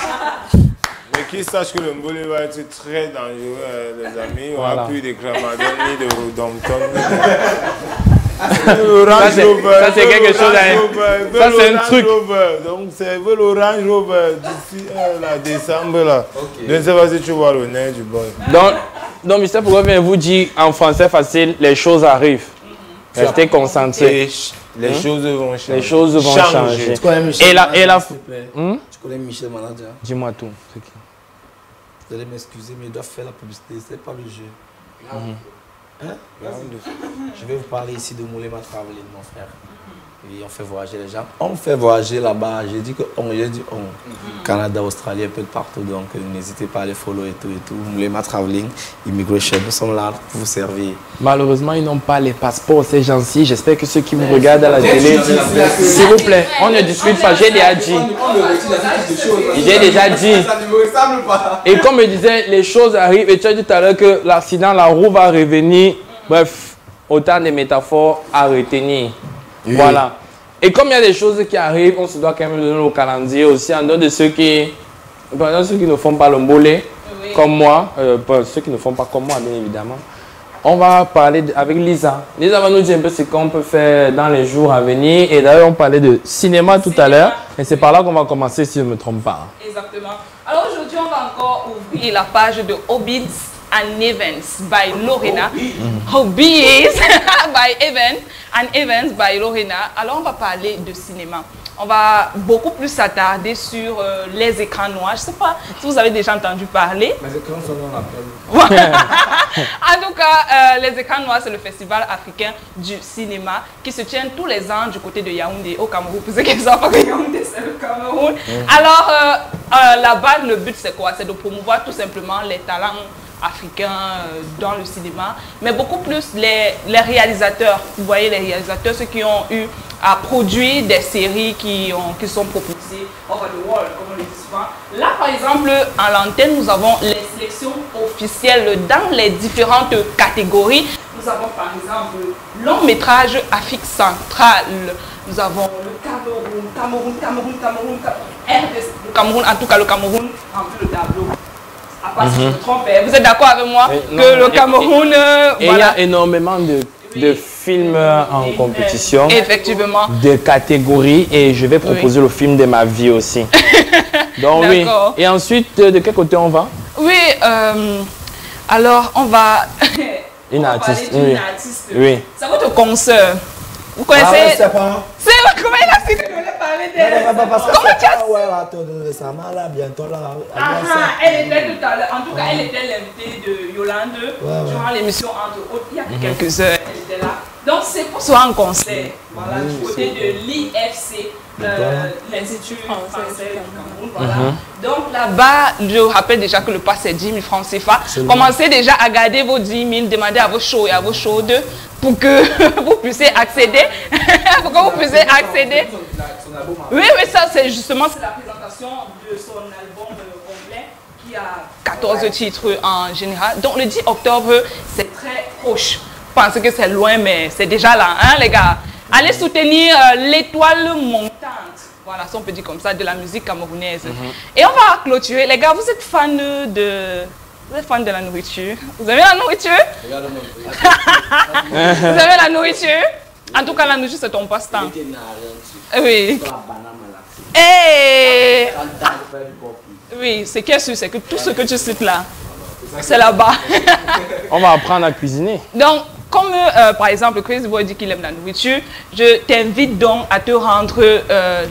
Mais qui sache que le mbolé va être très dangereux, les amis. Il n'y aura plus de Cramadon, ni de Rodompton. Ça c'est quelque chose ça c'est un truc. Donc c'est l'Orange Rover d'ici décembre là. Je ne sais pas si tu vois le nez du boy. Donc Mister, pourquoi vous dire en français facile, les choses arrivent. Restez concentrés. Les choses vont changer. Les choses vont changer. Tu connais Michel Tu connais Michel Manager? Dis-moi tout. Vous allez m'excuser, mais il doit faire la publicité. C'est pas le jeu. Je vais vous parler ici de Moulema Traveling, mon frère. Et on fait voyager les gens. On fait voyager là-bas. J'ai dit on. Canada, Australie, un peu de partout. Donc n'hésitez pas à les follow et tout. Moulema Traveling, Immigration, nous sommes là pour vous servir. Malheureusement, ils n'ont pas les passeports, ces gens-ci. J'espère que ceux qui me regardent à la télé, s'il vous plaît, on ne discute pas. J'ai déjà dit. J'ai déjà dit. Et comme je disais, les choses arrivent. Et tu as dit tout à l'heure que l'accident, la roue va revenir. Bref, autant de métaphores à retenir. Oui. Voilà. Et comme il y a des choses qui arrivent, on se doit quand même donner au calendrier aussi, en dehors de ceux qui ne font pas le mbolé, comme moi, ceux qui ne font pas comme moi, bien évidemment. On va parler avec Lisa. Lisa va nous dire un peu ce qu'on peut faire dans les jours à venir. Et d'ailleurs, on parlait de cinéma tout à l'heure. Et c'est par là qu'on va commencer, si je ne me trompe pas. Exactement. Alors aujourd'hui, on va encore ouvrir la page de Hobbies and Events by Lorena. Hobbies by Events by Lorena. Alors, on va parler de cinéma. On va beaucoup plus s'attarder sur les écrans noirs. Je ne sais pas si vous avez déjà entendu parler. Les écrans sont dans la pelle. En tout cas, les écrans noirs, c'est le festival africain du cinéma qui se tient tous les ans du côté de Yaoundé, au Cameroun. Pour ceux qui ne savent pas que Yaoundé, c'est le Cameroun. Alors, là-bas, le but, c'est quoi? C'est de promouvoir tout simplement les talents africains dans le cinéma, mais beaucoup plus les réalisateurs. Vous voyez, les réalisateurs, ceux qui ont eu à produire des séries qui sont propulsées over the world, comme on le dit souvent. Là, par exemple, à l'antenne, nous avons les sélections officielles dans les différentes catégories. Nous avons par exemple long métrage Afrique centrale. Nous avons le Cameroun, en tout cas le Cameroun remplit le tableau. À part si je me trompe, vous êtes d'accord avec moi que le Cameroun... Et il y a énormément de films en compétition. Effectivement. De catégories. Et je vais proposer le film de ma vie aussi. Donc oui. Et ensuite, de quel côté on va? Oui, alors on va... Une artiste. Une artiste. Oui. C'est votre consoeur. Vous connaissez? Ah, je sais pas. C'est comment il a su que je voulais parler d'elle? Comment tu as su? Récemment, là, bientôt, là. Elle était tout à l'heure. En tout cas, elle était l'invitée de Yolande durant l'émission Entre autres. Il y a quelques heures, elle était là. Donc, c'est pour soi un concert. Voilà, du côté de l'IFC, l'Institut français du Cameroun. Voilà. Donc, là-bas, je rappelle déjà que le pass est 10 000 francs CFA. Commencez déjà à garder vos 10 000, demandez à vos chauds et à vos chaudes pour que vous puissiez accéder. Pour que vous puissiez accéder. Oui, ça, c'est justement la présentation de son album complet qui a 14 titres en général. Donc, le 10 octobre, c'est très proche. Je pense que c'est loin, mais c'est déjà là, hein, les gars. Allez soutenir l'étoile montante. Voilà, si on peut dire comme ça, de la musique camerounaise. Et on va clôturer. Les gars, vous êtes fans de... Vous êtes fan de la nourriture? Vous aimez la nourriture? Vous aimez la nourriture? En tout cas, la nourriture, c'est ton passe-temps. Oui. Et... Oui, ce qui est sûr, c'est que tout ce que tu cites là, c'est là-bas. On va apprendre à cuisiner. Donc, comme par exemple Chris Boy dit qu'il aime la nourriture, je t'invite donc à te rendre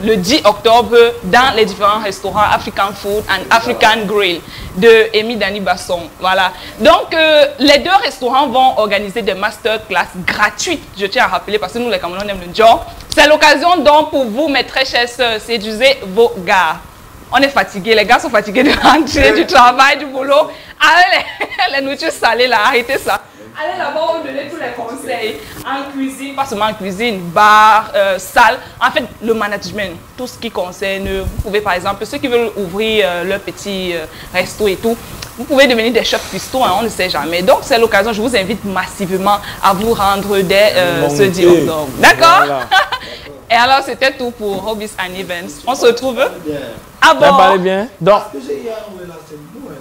le 10 octobre dans les différents restaurants African Food and African Grill de Amy Dani Basson. Voilà. Donc, les deux restaurants vont organiser des masterclass gratuites, je tiens à rappeler, parce que nous, les Camerounais, on aime le genre. C'est l'occasion donc pour vous, mes très chers sœurs, séduisez vos gars. On est fatigués, les gars sont fatigués de rentrer du travail, du boulot. Allez, les nourritures salées là, arrêtez ça. Allez là-bas, on va donner tous les conseils en cuisine, pas seulement en cuisine, bar, salle. En fait, le management, tout ce qui concerne, vous pouvez par exemple, ceux qui veulent ouvrir leur petit resto et tout, vous pouvez devenir des chefs cuistots, hein, on ne sait jamais. Donc, c'est l'occasion, je vous invite massivement à vous rendre dès ce 10 octobre. D'accord? Voilà. Et alors, c'était tout pour Hobbies and Events. On se retrouve. Ah bon? Ça parlait bien. Donc,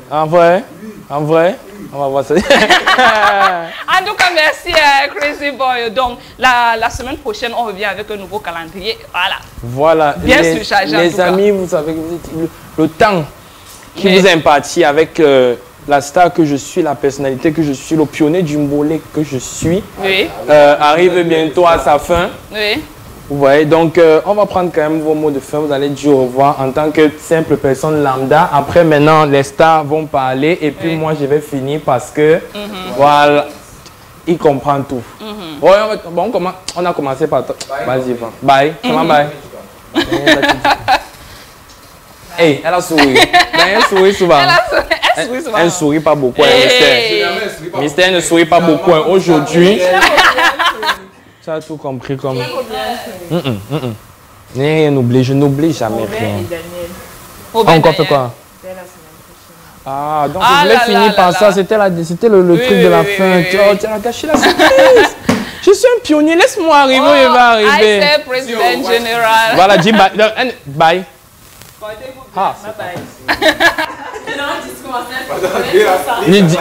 en vrai? En vrai? On va voir ça. En tout cas, merci Crazy Boy. Donc, la semaine prochaine, on revient avec un nouveau calendrier. Voilà. Voilà. Bien surchargé. Les amis, vous savez, le temps qui vous est imparti avec la star que je suis, la personnalité que je suis, le pionnier du mbolé que je suis, arrive bientôt à sa fin. Oui. Vous voyez, donc on va prendre quand même vos mots de fin. Vous allez dire au revoir en tant que simple personne lambda. Après, maintenant, les stars vont parler et puis moi, je vais finir parce que, voilà, il comprend tout. Ouais, bon, on a commencé par toi. Vas-y, va. Bye. Comment bye? Hey, elle a souri. Elle sourit souvent. Elle sourit souvent. Elle ne sourit pas beaucoup. Mystère ne sourit pas beaucoup. Aujourd'hui, tu as tout compris comme. Rien n'oublie, je n'oublie jamais rien. Encore fait quoi? Ah, donc je voulais finir par ça. C'était le truc de la fin. Tu as gâché la surprise. Je suis un pionnier. Laisse-moi arriver, il va arriver. I say président général. Voilà, dis bye. Bye. Ah,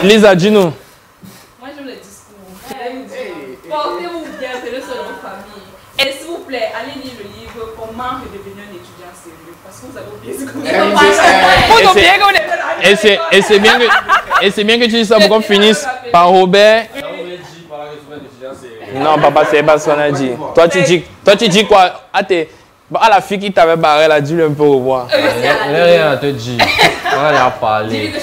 Lisa, dis-nous. Moi, j'aime le discours. Portez-vous bien, c'est le seul en famille. Et s'il vous plaît, allez lire le livre Comment redevenir un étudiant sérieux. Parce que vous avez oublié ce que vous Et c'est bien que tu dis ça pour qu'on finisse par Robert. Non, papa, c'est pas ce qu'on a dit. Toi, tu dis quoi? À la fille qui t'avait barré, elle a dû un peu revoir. Rien à te dire. On va leur parler.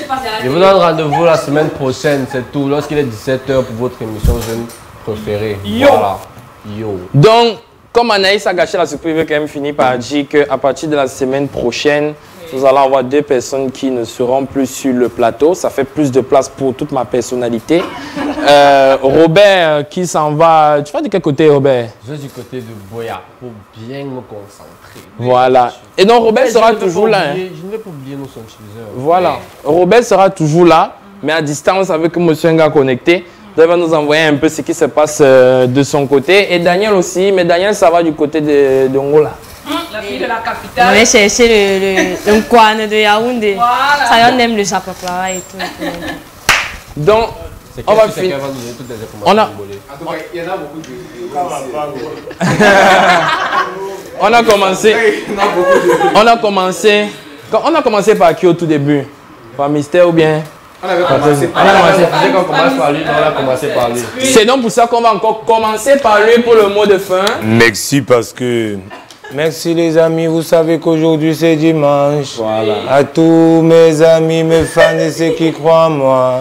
Je vous donne rendez-vous la semaine prochaine, c'est tout. Lorsqu'il est 17h pour votre émission Jeune préférée. Voilà. Yo. Donc, comme Anaïs a gâché la surprise, je vais quand même finir par dire qu'à partir de la semaine prochaine, nous allons avoir 2 personnes qui ne seront plus sur le plateau. Ça fait plus de place pour toute ma personnalité. Robert qui s'en va. Tu vas de quel côté, Robert? Je vais du côté de Boya pour bien me concentrer. Voilà. Et donc Robert sera toujours là. Je ne vais pas oublier nos sensibiliseurs. Voilà. Robert sera toujours là, mais à distance avec Monsieur Nga connecté. Il va nous envoyer un peu ce qui se passe de son côté. Et Daniel aussi, mais Daniel, ça va du côté de Ngola. La fille de la capitale. On va chercher le coin de Yaoundé. Voilà. Ça, on aime le sapaplara et tout. Donc, on va finir. On a commencé. On a commencé par qui au tout début? Par Mystère ou bien? On avait commencé par lui. On a commencé par lui. C'est donc pour ça qu'on va encore commencer par lui pour le mot de fin. Merci parce que... Merci les amis, vous savez qu'aujourd'hui c'est dimanche. Voilà. À tous mes amis, mes fans et ceux qui croient en moi.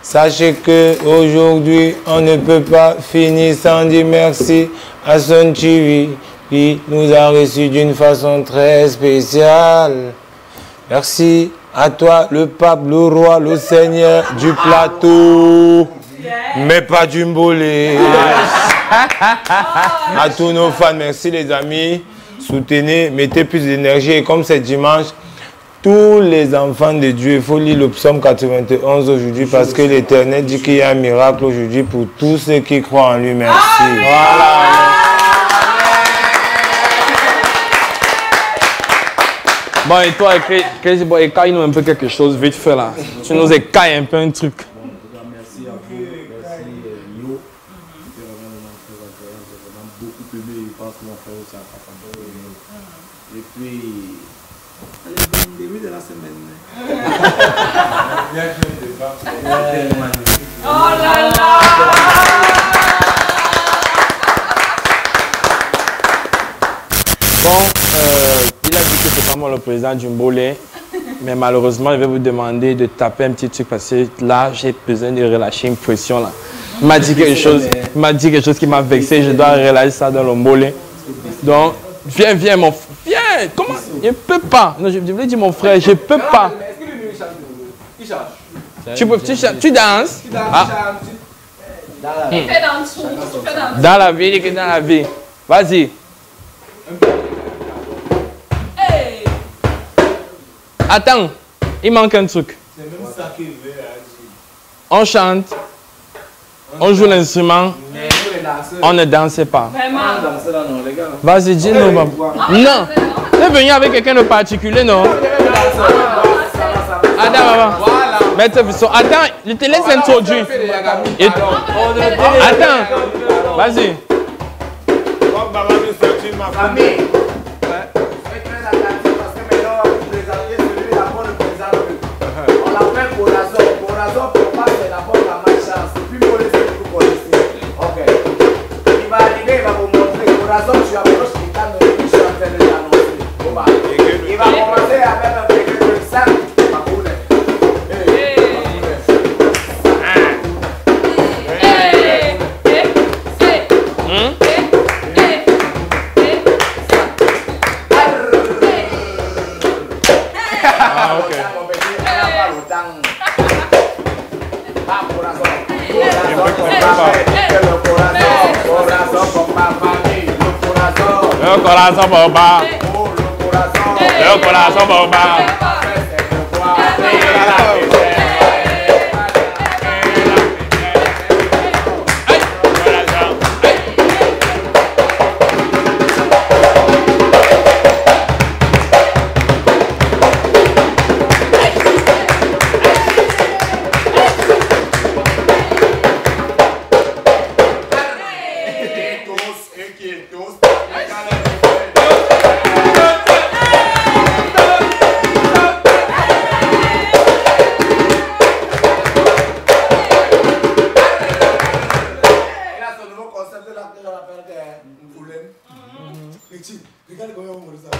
Sachez que aujourd'hui on ne peut pas finir sans dire merci à Son TV qui nous a reçus d'une façon très spéciale. Merci à toi, le pape, le roi, le seigneur du plateau, mais pas du mbolé. À tous nos fans, merci les amis. Soutenez, mettez plus d'énergie. Et comme c'est dimanche, tous les enfants de Dieu, il faut lire le psaume 91 aujourd'hui parce que l'Éternel dit qu'il y a un miracle aujourd'hui pour tous ceux qui croient en lui. Merci. Voilà. Bon, et toi, Crazy Boy, écaille-nous un peu quelque chose vite fait là. Tu nous écailles un peu un truc. Merci à vous, merci Yo. C'était vraiment très agréable, j'ai vraiment beaucoup aimé, je pense que mon frère aussi a participé. Et puis, allez, bon début de la semaine. Oh là là! Bon, il a dit que c'est pas moi le président du Mbolé, mais malheureusement, je vais vous demander de taper un petit truc parce que là, j'ai besoin de relâcher une pression là. Il m'a dit quelque chose qui m'a vexé, je dois relâcher ça dans le Mbolé. Donc, viens mon frère, viens, comment? Je ne peux pas. Non, je voulais dire mon frère, je ne peux pas. Tu danses? Ah. Dans la vie, dans la vie. Vas-y. Attends, il manque un truc. On chante, on joue l'instrument, on ne danse pas. Vas-y, dis-nous. Non, tu es venu avec quelqu'un de particulier, non? Attends, maman. Attends, je te laisse introduire. Attends, vas-y. Il va commencer avec un degré de 5. corazon boba. Le corazon boba. Regarde comment on ça.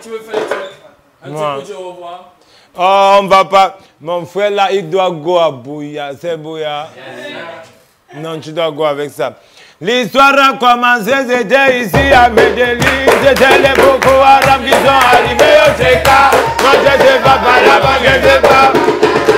Tu veux faire un petit coup de revoir? Oh, on va pas. Mon frère là, il doit go à Bouya. C'est Bouya? Non, tu dois go avec ça. L'histoire a commencé, c'était ici à Medellin. C'était les Boko Haram qui sont arrivés au TK. Moi je sais pas par là-bas, je sais pas.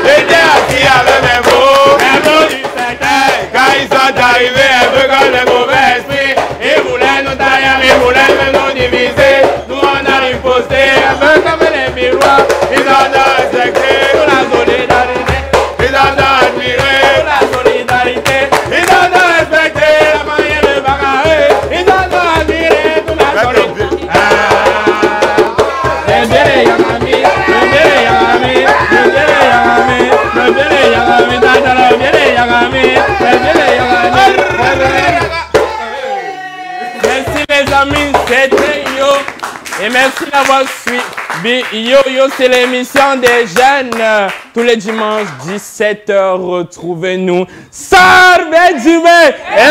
J'étais assis avec mes beaux. Un mot du secteur. Quand ils sont arrivés, un peu comme les mauvais esprits. Ils voulaient nous tailler, ils voulaient même nous diviser. Nous on a riposté, un peu comme les miroirs. Ils ont respecté la solidarité. Ils ont admiré la solidarité. Ils ont respecté la manière de bagarrer. Ils ont admiré toute la solidarité. Merci les amis, c'était Yo. Et merci d'avoir suivi Yo Yo, c'est l'émission des jeunes. Tous les dimanches, 17h, retrouvez-nous. Sarve Djibé! Et